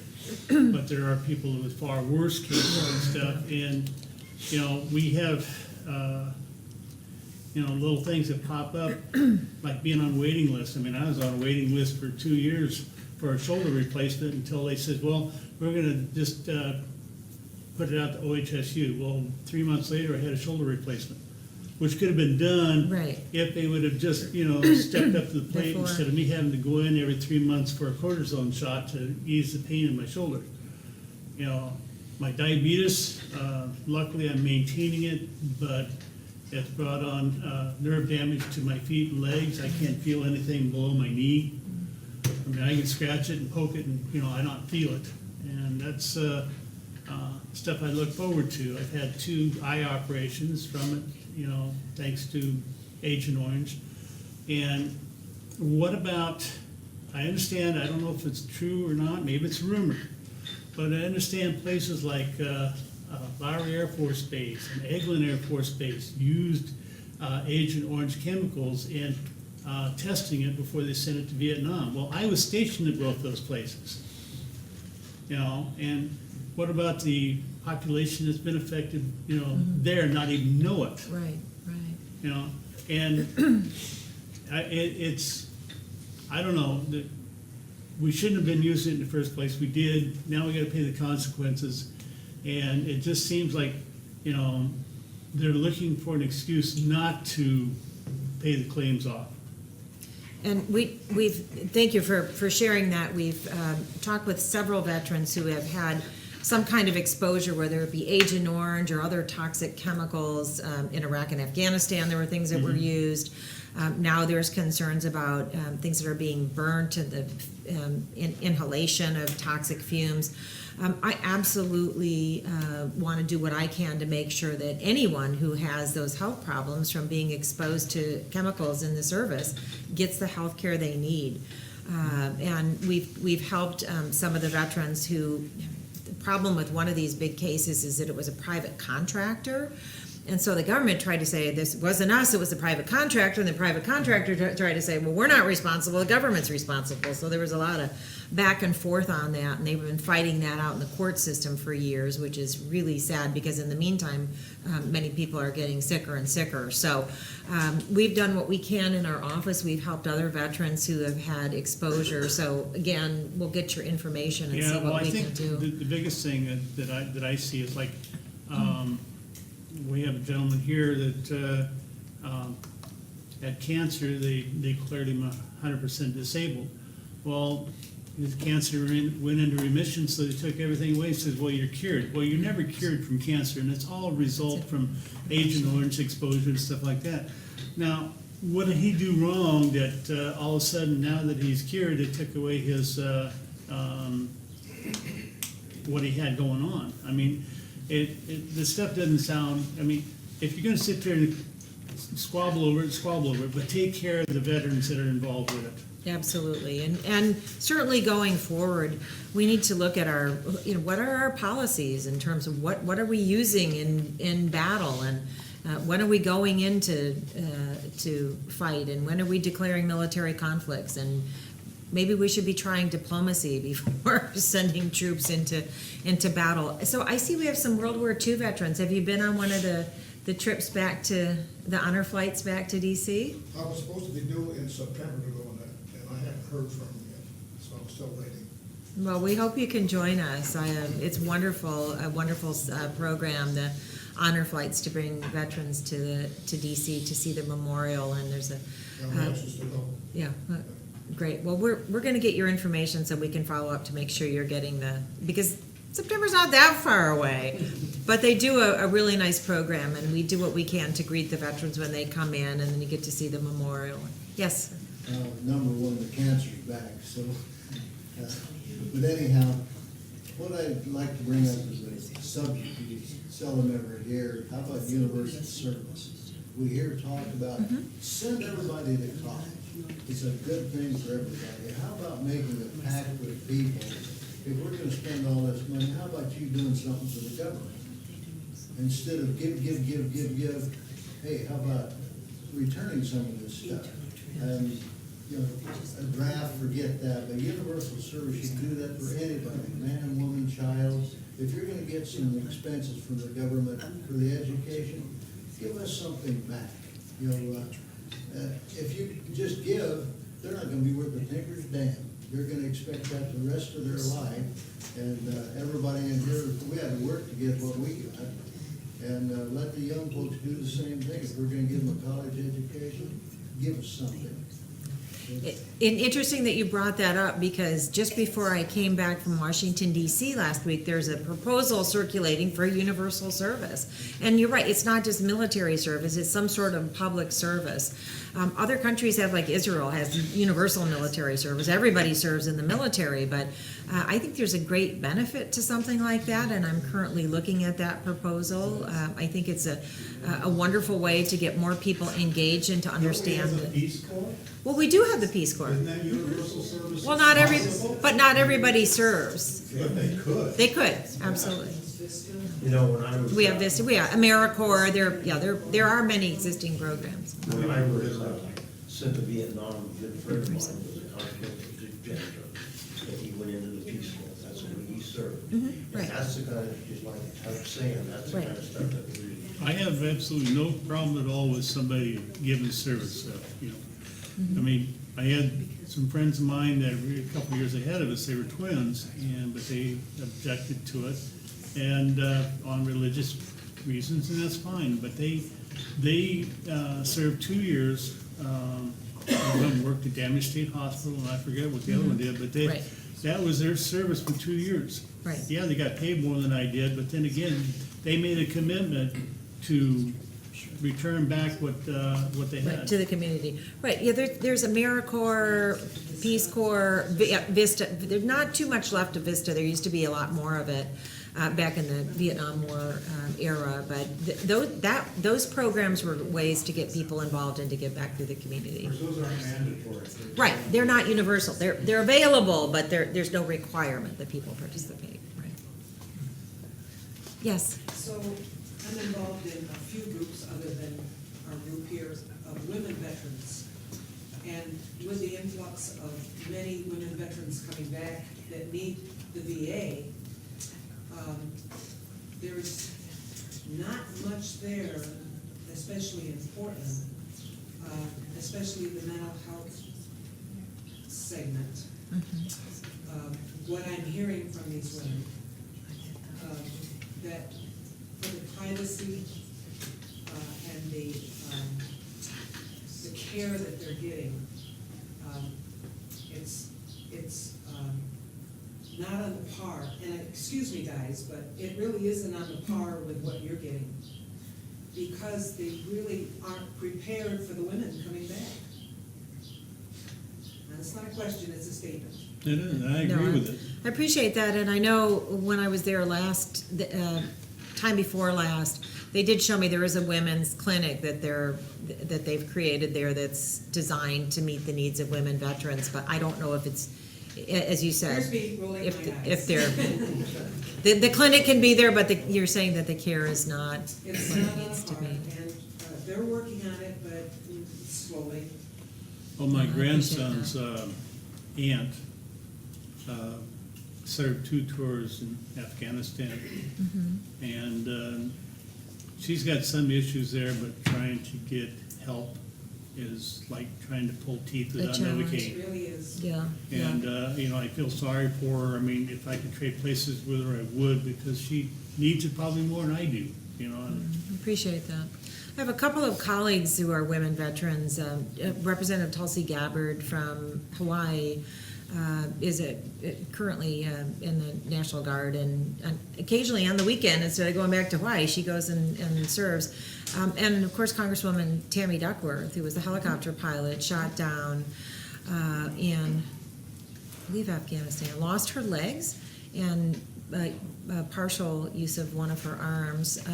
but there are people with far worse cases and stuff. And, we have, little things that pop up, like being on waiting lists. I mean, I was on a waiting list for 2 years for a shoulder replacement until they said, well, we're gonna just put it out to OHSU. Well, 3 months later, I had a shoulder replacement, which could have been done Right. if they would have just, stepped up to the plate Before. instead of me having to go in every 3 months for a cortisone shot to ease the pain in my shoulder. My diabetes, luckily I'm maintaining it, but it's brought on nerve damage to my feet and legs. I can't feel anything below my knee. I mean, I can scratch it and poke it and, I don't feel it. And that's stuff I look forward to. I've had 2 eye operations from it, thanks to Agent Orange. And what about, I understand, I don't know if it's true or not, maybe it's a rumor, but I understand places like Lowry Air Force Base and Eglin Air Force Base used Agent Orange chemicals in testing it before they sent it to Vietnam. Well, I was stationed at both those places. And what about the population that's been affected, there, not even know it? Right. And I don't know, we shouldn't have been using it in the first place. We did, now we gotta pay the consequences. And it just seems like, they're looking for an excuse not to pay the claims off. And thank you for sharing that. We've talked with several veterans who have had some kind of exposure, whether it be Agent Orange or other toxic chemicals. In Iraq and Afghanistan, there were things that were used. Now there's concerns about things that are being burnt and the inhalation of toxic fumes. I absolutely want to do what I can to make sure that anyone who has those health problems from being exposed to chemicals in the service gets the health care they need. And we've helped some of the veterans who, the problem with one of these big cases is that it was a private contractor. And so the government tried to say, this wasn't us, it was the private contractor, and the private contractor tried to say, well, we're not responsible, the government's responsible. So there was a lot of back and forth on that, and they've been fighting that out in the court system for years, which is really sad, because in the meantime, many people are getting sicker and sicker. So we've done what we can in our office. We've helped other veterans who have had exposure. So again, we'll get your information and see what we can do. The biggest thing that I see is like, we have a gentleman here that had cancer. They declared him 100% disabled. Well, his cancer went into remission, so they took everything away and says, well, you're cured. Well, you're never cured from cancer, and it's all a result from Agent Orange exposure and stuff like that. Now, what did he do wrong that all of a sudden, now that he's cured, it took away his what he had going on? I mean, the stuff doesn't sound, I mean, if you're gonna sit there and squabble over it, but take care of the veterans that are involved with it. Absolutely, and certainly going forward, we need to look at our, what are our policies in terms of what are we using in battle, and when are we going into to fight, and when are we declaring military conflicts, and maybe we should be trying diplomacy before sending troops into battle. So I see we have some World War II veterans. Have you been on one of the trips back to the honor flights back to DC? I was supposed to be due in September to go on that, and I haven't heard from him yet, so I'm still waiting. Well, we hope you can join us. It's wonderful, a wonderful program, the honor flights to bring veterans to DC to see the memorial, and there's I'm anxious to go. yeah, great. Well, we're going to get your information so we can follow up to make sure you're getting because September's not that far away. But they do a really nice program, and we do what we can to greet the veterans when they come in, and then you get to see the memorial. Yes? Number one, the cancer's back, so, but anyhow, what I'd like to bring up is a subject we seldom ever hear. How about universal service? We hear talk about send everybody to college. It's a good thing for everybody. How about making a pact with people? If we're gonna spend all this money, how about you doing something for the government? Instead of give, hey, how about returning some of this stuff? And, you know, a draft, forget that, but universal service, you can do that for anybody, man, woman, child. If you're gonna get some expenses from the government for the education, give us something back. You know, if you just give, they're not gonna be worth a tinker's damn. They're gonna expect that the rest of their life. And, everybody in here, we had to work to get what we got. And, let the young folks do the same thing. If we're gonna give them a college education, give us something. Interesting that you brought that up, because just before I came back from Washington DC last week, there's a proposal circulating for universal service. And you're right, it's not just military service, it's some sort of public service. Other countries have, like Israel has universal military service. Everybody serves in the military, but I think there's a great benefit to something like that, and I'm currently looking at that proposal. I think it's a wonderful way to get more people engaged and to understand. Don't we have the Peace Corps? Well, we do have the Peace Corps. Isn't that universal service? Well, possible? but not everybody serves. But they could. They could, absolutely. You know, when I was. We have this, AmeriCorps, there are many existing programs. When I was sent to Vietnam, a good friend of mine was a conflict janitor, and he went into the Peace Corps, that's where he served. And right. that's the kind of, just like Tuck saying, that's the Right. kind of stuff that we really. I have absolutely no problem at all with somebody giving service, you know. I mean, I had some friends of mine that were a couple years ahead of us, they were twins, but they objected to it, and, on religious reasons, and that's fine, but they served 2 years, one of them worked at Damage State Hospital, and I forget what the other one did, but Right. that was their service for 2 years. Right. Yeah, they got paid more than I did, but then again, they made a commitment to return back what they Right, had. to the community. Right, yeah, there's AmeriCorps, Peace Corps, Vista. There's not too much left of Vista. There used to be a lot more of it back in the Vietnam War era. But those programs were ways to get people involved and to get back to the community. Those aren't mandatory. Right, they're not universal. They're available, but there's no requirement that people participate. Right. Yes. So I'm involved in a few groups other than our group here of women veterans. And with the influx of many women veterans coming back that need the VA, there's not much there, especially in Portland, especially the mental health segment. What I'm hearing from these women, that for the privacy and the care that they're getting, it's not on the par, and excuse me guys, but it really isn't on the par with what you're getting, because they really aren't prepared for the women coming back. Now, it's not a question, it's a statement. It is, I agree No, with it. I appreciate that, and I know when I was there time before last, they did show me there is a women's clinic that they've created there that's designed to meet the needs of women veterans, but I don't know if it's, as you said, Here's me rolling if my eyes. they're, the clinic can be there, but you're saying that the care is not It's what not it on needs to par, be. and they're working on it, but slowly. Well, my I appreciate grandson's aunt served 2 tours in Afghanistan. And she's got some issues there, but trying to get help is like trying to pull teeth A without challenge. Novocaine. It really is. Yeah, yeah. And, I feel sorry for her. I mean, if I could trade places with her, I would, because she needs it probably more than I do, and Appreciate that. I have a couple of colleagues who are women veterans. Representative Tulsi Gabbard from Hawaii is currently in the National Guard, and occasionally on the weekend, instead of going back to Hawaii, she goes and serves. And of course, Congresswoman Tammy Duckworth, who was the helicopter pilot, shot down in, I believe, Afghanistan, lost her legs and partial use of one of her arms.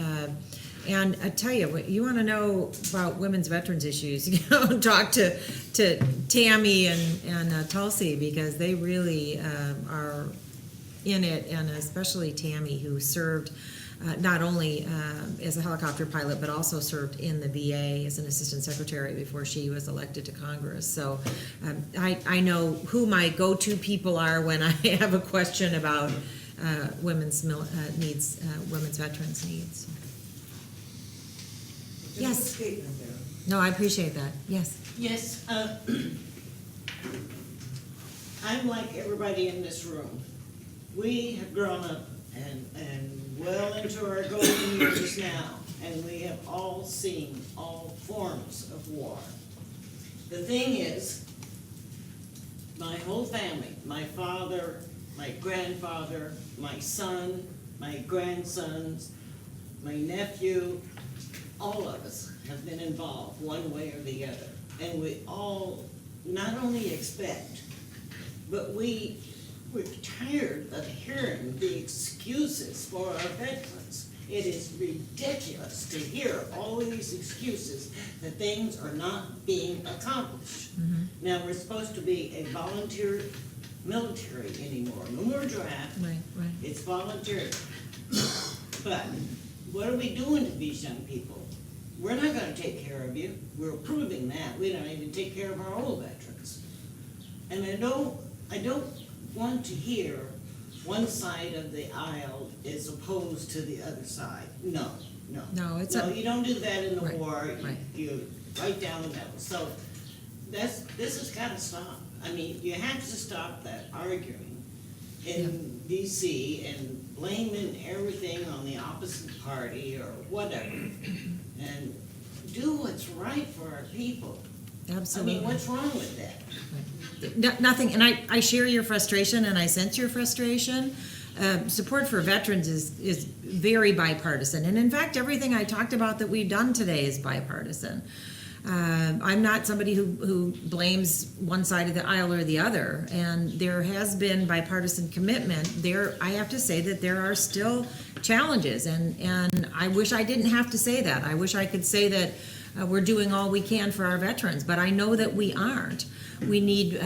And I tell you, what you want to know about women's veterans issues, talk to Tammy and Tulsi, because they really are in it, and especially Tammy, who served not only as a helicopter pilot, but also served in the VA as an assistant secretary before she was elected to Congress. So I know who my go-to people are when I have a question about women's needs, women's veterans needs. Just a Yes. statement there. No, I appreciate that. Yes. Yes, I'm like everybody in this room. We have grown up and well into our golden years now, and we have all seen all forms of war. The thing is, my whole family, my father, my grandfather, my son, my grandsons, my nephew, all of us have been involved one way or the other. And we all not only expect, but we're tired of hearing the excuses for our veterans. It is ridiculous to hear all these excuses that things are not being accomplished. Now, we're supposed to be a volunteer military anymore. No more draft. Right. It's voluntary. But what are we doing to these young people? We're not gonna take care of you. We're proving that. We don't even take care of our old veterans. And I don't want to hear one side of the aisle is opposed to the other side. No. No, it's No, you don't do that in the Right, war. right. You right down the middle. So this has gotta stop. I mean, you have to stop that arguing in DC and blaming everything on the opposite party or whatever. And do what's right for our people. absolutely. I mean, what's wrong with that? Nothing, and I share your frustration, and I sense your frustration. Support for veterans is very bipartisan, and in fact, everything I talked about that we've done today is bipartisan. I'm not somebody who blames one side of the aisle or the other, and there has been bipartisan commitment. I have to say that there are still challenges, and I wish I didn't have to say that. I wish I could say that we're doing all we can for our veterans, but I know that we aren't. We need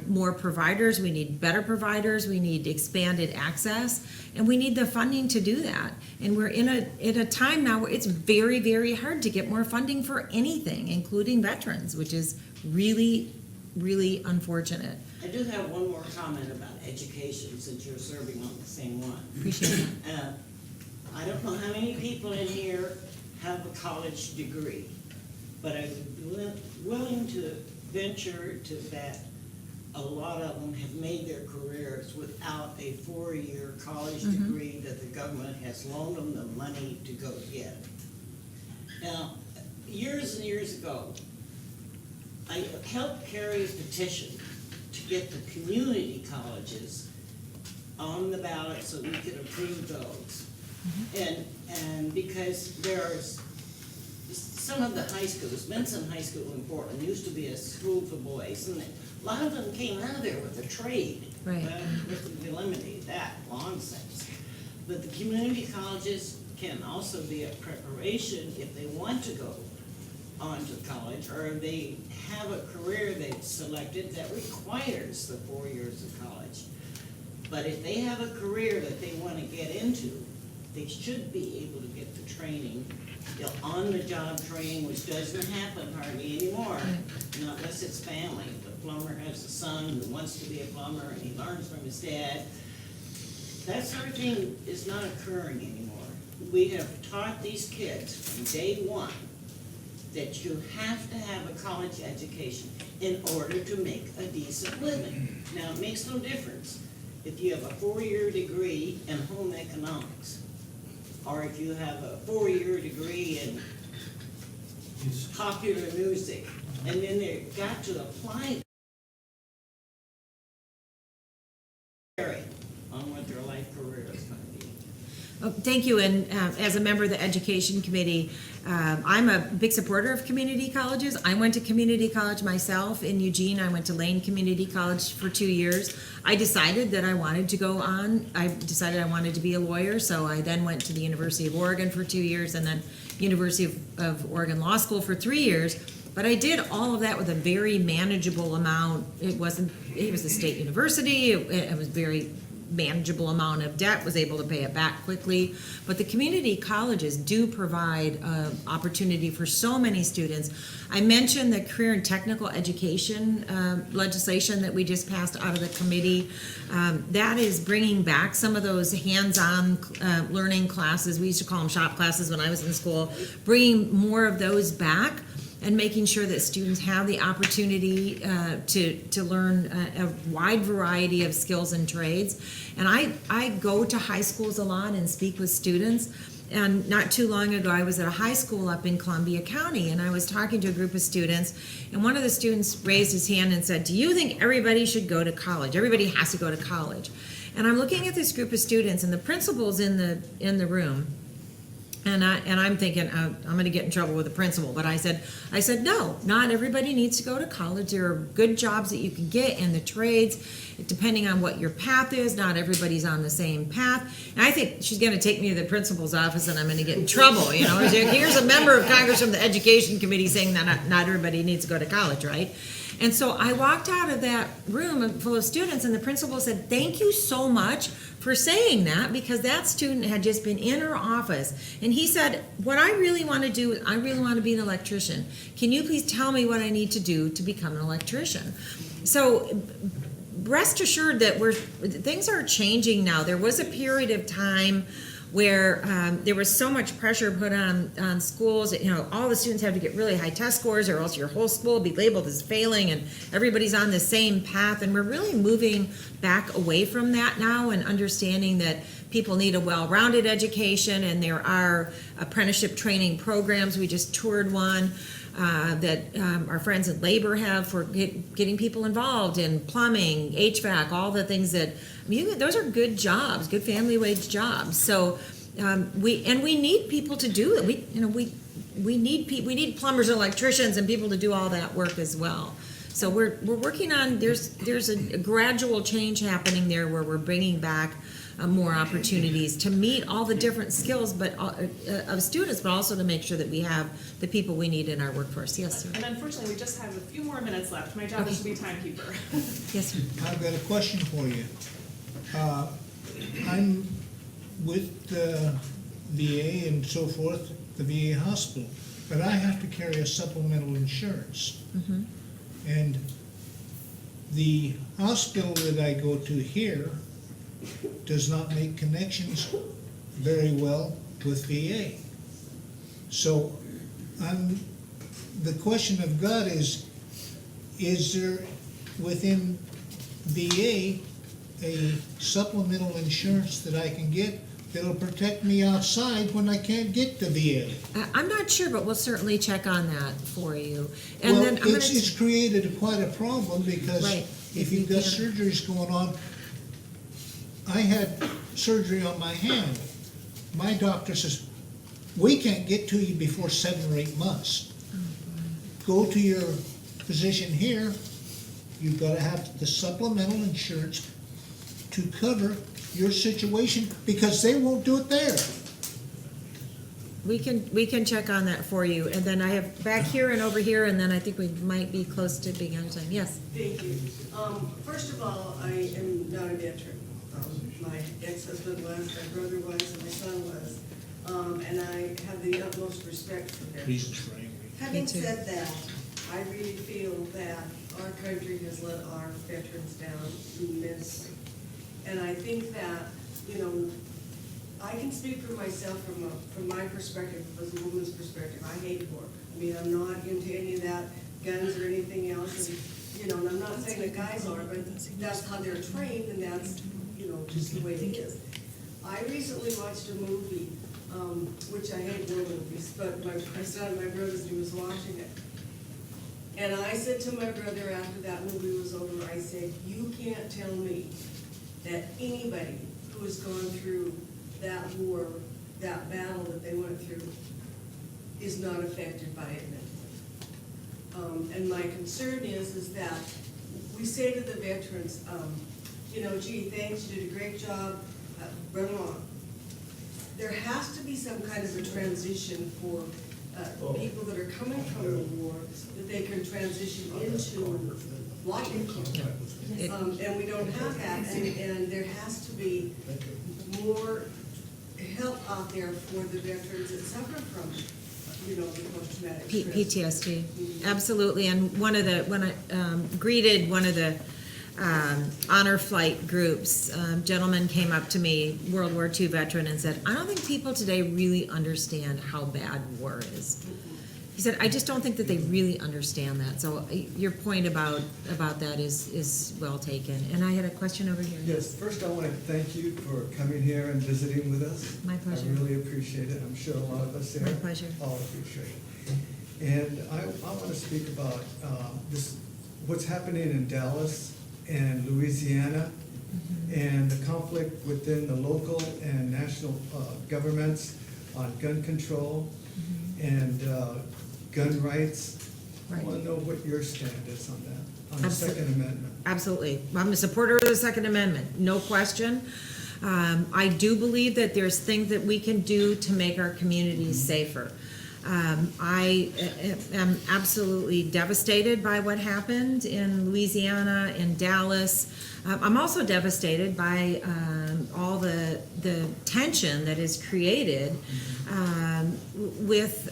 more providers, we need better providers, we need expanded access, and we need the funding to do that. And we're in a time now where it's very, very hard to get more funding for anything, including veterans, which is really, really unfortunate. I do have one more comment about education, since you're serving on the same one. Appreciate that. I don't know how many people in here have a college degree, but I would be willing to venture to bet a lot of them have made their careers without a 4-year college degree that the government has loaned them the money to go get. Now, years and years ago, I helped carry a petition to get the community colleges on the ballot so we could approve those. And because there's some of the high schools, Benson High School in Portland used to be a school for boys, and a lot of them came out of there with a trade. Right. Well, we eliminated that long since. But the community colleges can also be a preparation if they want to go on to college, or they have a career they've selected that requires the 4 years of college. But if they have a career that they want to get into, they should be able to get the training, on-the-job training, which doesn't happen hardly anymore, not unless it's family. The plumber has a son who wants to be a plumber, and he learns from his dad. That sort of thing is not occurring anymore. We have taught these kids from day one that you have to have a college education in order to make a decent living. Now, it makes no difference if you have a 4-year degree in home economics, or if you have a 4-year degree in popular music, and then they got to apply thank you, and as a member of the Education Committee, I'm a big supporter of community colleges. I went to community college myself in Eugene. I went to Lane Community College for 2 years. I decided that I wanted to go on. I decided I wanted to be a lawyer, so I then went to the University of Oregon for 2 years, and then University of Oregon Law School for 3 years. But I did all of that with a very manageable amount. It was a state university. It was very manageable amount of debt, was able to pay it back quickly. But the community colleges do provide opportunity for so many students. I mentioned the career and technical education legislation that we just passed out of the committee. That is bringing back some of those hands-on learning classes. We used to call them shop classes when I was in school. Bringing more of those back and making sure that students have the opportunity to learn a wide variety of skills and trades. And I go to high schools a lot and speak with students. And not too long ago, I was at a high school up in Columbia County, and I was talking to a group of students, and one of the students raised his hand and said, "Do you think everybody should go to college? Everybody has to go to college." And I'm looking at this group of students, and the principal's in the room. And I'm thinking, I'm going to get in trouble with the principal. But I said, no, not everybody needs to go to college. There are good jobs that you can get in the trades, depending on what your path is. Not everybody's on the same path. And I think she's going to take me to the principal's office, and I'm going to get in trouble. You know, here's a member of Congress from the Education Committee saying that not everybody needs to go to college, right? And so I walked out of that room full of students, and the principal said, "Thank you so much for saying that," because that student had just been in her office. And he said, "What I really want to do is I really want to be an electrician. Can you please tell me what I need to do to become an electrician?" So rest assured that things are changing now. There was a period of time where there was so much pressure put on schools that, all the students have to get really high test scores, or else your whole school will be labeled as failing, and everybody's on the same path. And we're really moving back away from that now, and understanding that people need a well-rounded education, and there are apprenticeship training programs. We just toured one that our friends in labor have for getting people involved in plumbing, HVAC, all the things that, those are good jobs, good family wage jobs. So we need people to do it. We need plumbers and electricians and people to do all that work as well. So we're working on, there's a gradual change happening there, where we're bringing back more opportunities to meet all the different skills of students, but also to make sure that we have the people we need in our workforce. Yes, sir. And unfortunately, we just have a few more minutes left. My job is to be timekeeper. Yes, sir. I've got a question for you. I'm with the VA and so forth, the VA hospital, but I have to carry a supplemental insurance. Mm-hmm. And the hospital that I go to here does not make connections very well with VA. So the question I've got is there within VA a supplemental insurance that I can get that'll protect me outside when I can't get to VA? I'm not sure, but we'll certainly check on that for you. And Well, then I'm it's created quite a problem, because Right. if you've got surgeries going on, I had surgery on my hand. My doctor says, "We can't get to you before 7 or 8 months. Go to your physician here. You've got to have the supplemental insurance to cover your situation, because they won't do it there." we can check on that for you. And then I have back here and over here, and then I think we might be close to being out of time. Yes. Thank you. First of all, I am not a veteran. My ex-husband was, my brother was, and my son was. And I have the utmost respect for them. Reasons for anger. Having Me too. said that, I really feel that our country has let our veterans down immensely. And I think that, I can speak for myself from my perspective, as a woman's perspective. I hate work. I mean, I'm not into any of that, guns or anything else. And, and I'm not saying that guys are, but that's how they're trained, and that's, just the way it is. I recently watched a movie, which I hate war movies, but my son, my brother, he was watching it. And I said to my brother after that movie was over, I said, "You can't tell me that anybody who has gone through that war that battle that they went through is not affected by it mentally. And my concern is that we say to the veterans, you know, gee, thanks, you did a great job, run along. There has to be some kind of a transition for people that are coming from the war, that they can transition into life. And we don't have that, and there has to be more help out there for the veterans that suffer from, you know, the post-traumatic stress. PTSD, absolutely. And when I greeted one of the honor flight groups, gentleman came up to me, World War II veteran, and said, I don't think people today really understand how bad war is. He said, I just don't think that they really understand that. So your point about that is well taken. And I had a question over here. Yes, first I want to thank you for coming here and visiting with us. My pleasure. I really appreciate it. I'm sure a lot of us here. My pleasure. All appreciate it. And I want to speak about what's happening in Dallas and Louisiana and the conflict within the local and national governments on gun control and gun rights. I Right. want to know what your stand is on that, on the Absolutely. Second Amendment. Absolutely. I'm a supporter of the Second Amendment, no question. I do believe that there's things that we can do to make our communities safer. I am absolutely devastated by what happened in Louisiana and Dallas. I'm also devastated by all the tension that is created with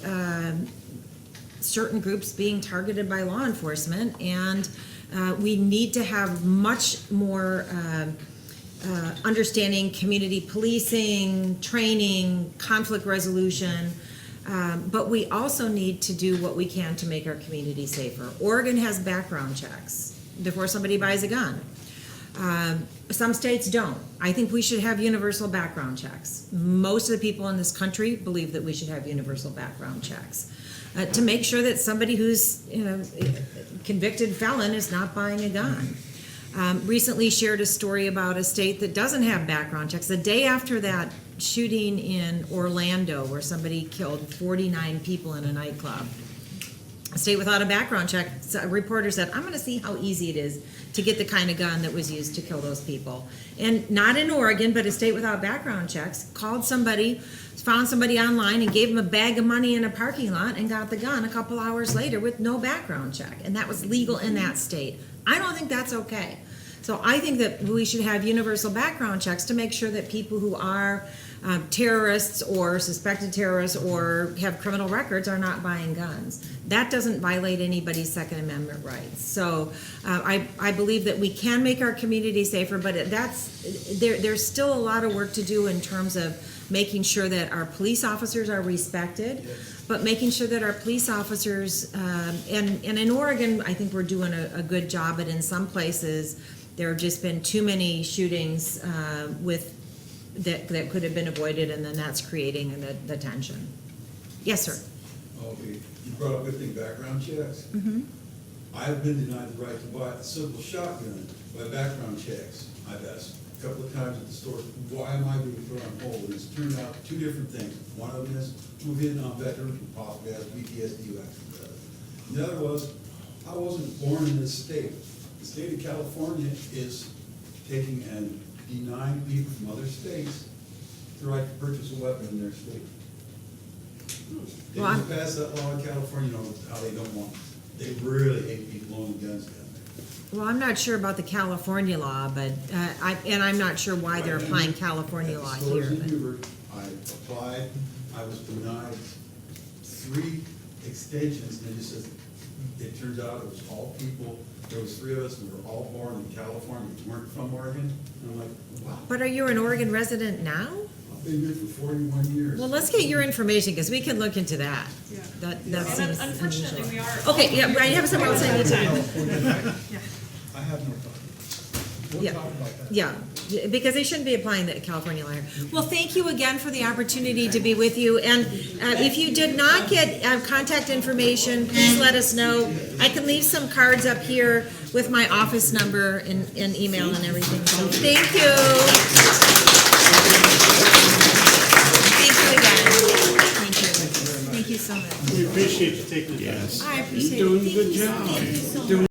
certain groups being targeted by law enforcement, and we need to have much more understanding community policing, training, conflict resolution, but we also need to do what we can to make our community safer. Oregon has background checks before somebody buys a gun. Some states don't. I think we should have universal background checks. Most of the people in this country believe that we should have universal background checks. To make sure that somebody who's, you know, convicted felon is not buying a gun. Recently shared a story about a state that doesn't have background checks. The day after that shooting in Orlando, where somebody killed 49 people in a nightclub, a state without a background check, a reporter said, I'm going to see how easy it is to get the kind of gun that was used to kill those people. And not in Oregon, but a state without background checks, called somebody, found somebody online and gave them a bag of money in a parking lot and got the gun a couple hours later with no background check. And that was legal in that state. I don't think that's okay. So I think that we should have universal background checks to make sure that people who are terrorists or suspected terrorists or have criminal records are not buying guns. That doesn't violate anybody's Second Amendment rights. So I believe that we can make our community safer, but there's still a lot of work to do in terms of making sure that our police officers are respected, but making sure that our police officers, and in Oregon, I think we're doing a good job, but in some places, there have just been too many shootings that could have been avoided, and then that's creating the tension. Yes, sir. Okay, you brought up good thing, background checks. I've been denied the right to buy a simple shotgun by background checks. I've asked a couple of times at the store, why am I being put on hold? And it's turned out two different things. One of them is I'm a Vietnam veteran who possibly has PTSD. The other was, I wasn't born in this state. The state of California is taking and denying people from other states the right to purchase a weapon in their state. They Well, just passed that law in California, you know, how they don't want, they really hate people owning guns down there. Well, I'm not sure about the California law, but I'm not sure why they're applying California law At the stores here. in but- Newberg, I applied, I was denied 3 extensions, and it turns out it was all people, there was 3 of us, and we were all born in California, we weren't from Oregon. And I'm like, wow, But are you an Oregon resident now? I've been here for 41 years. Well, let's get your information, because we can look into that. Yeah. That And seems unfortunately, unusual. we are. Okay, yeah, I have somewhere else I need to. Yeah. I have no problem. We'll Yeah. talk about that. Yeah, because they shouldn't be applying the California law. Well, thank you again for the opportunity to be with you. And if you did not get contact information, please let us know. I can leave some cards up here with my office number and email and everything. So thank you. Thank you again. so much. We appreciate you taking the time. I appreciate it. Thank you so much.